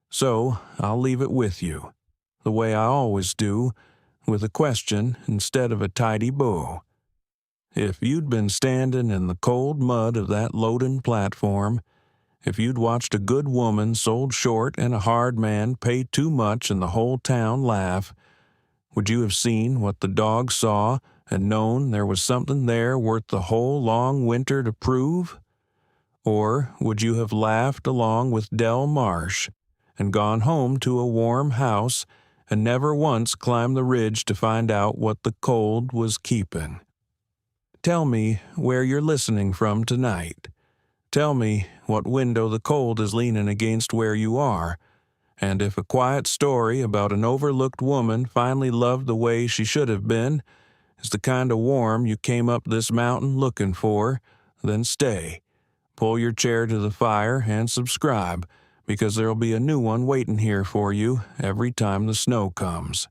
So I'll leave it with you, the way I always do, with a question instead of a tidy bow. If you'd been standing in the cold mud of that loading platform, if you'd watched a good woman sold short and a hard man pay too much and the whole town laugh, would you have seen what the dog saw and known there was something there worth the whole long winter to prove? Or would you have laughed along with Del Marsh and gone home to a warm house and never once climbed the ridge to find out what the cold was keeping? Tell me where you're listening from tonight. Tell me what window the cold is leaning against where you are, and if a quiet story about an overlooked woman finally loved the way she should have been is the kind of warm you came up this mountain looking for, then stay. Pull your chair to the fire and subscribe, because there'll be a new one waiting here for you every time the snow comes.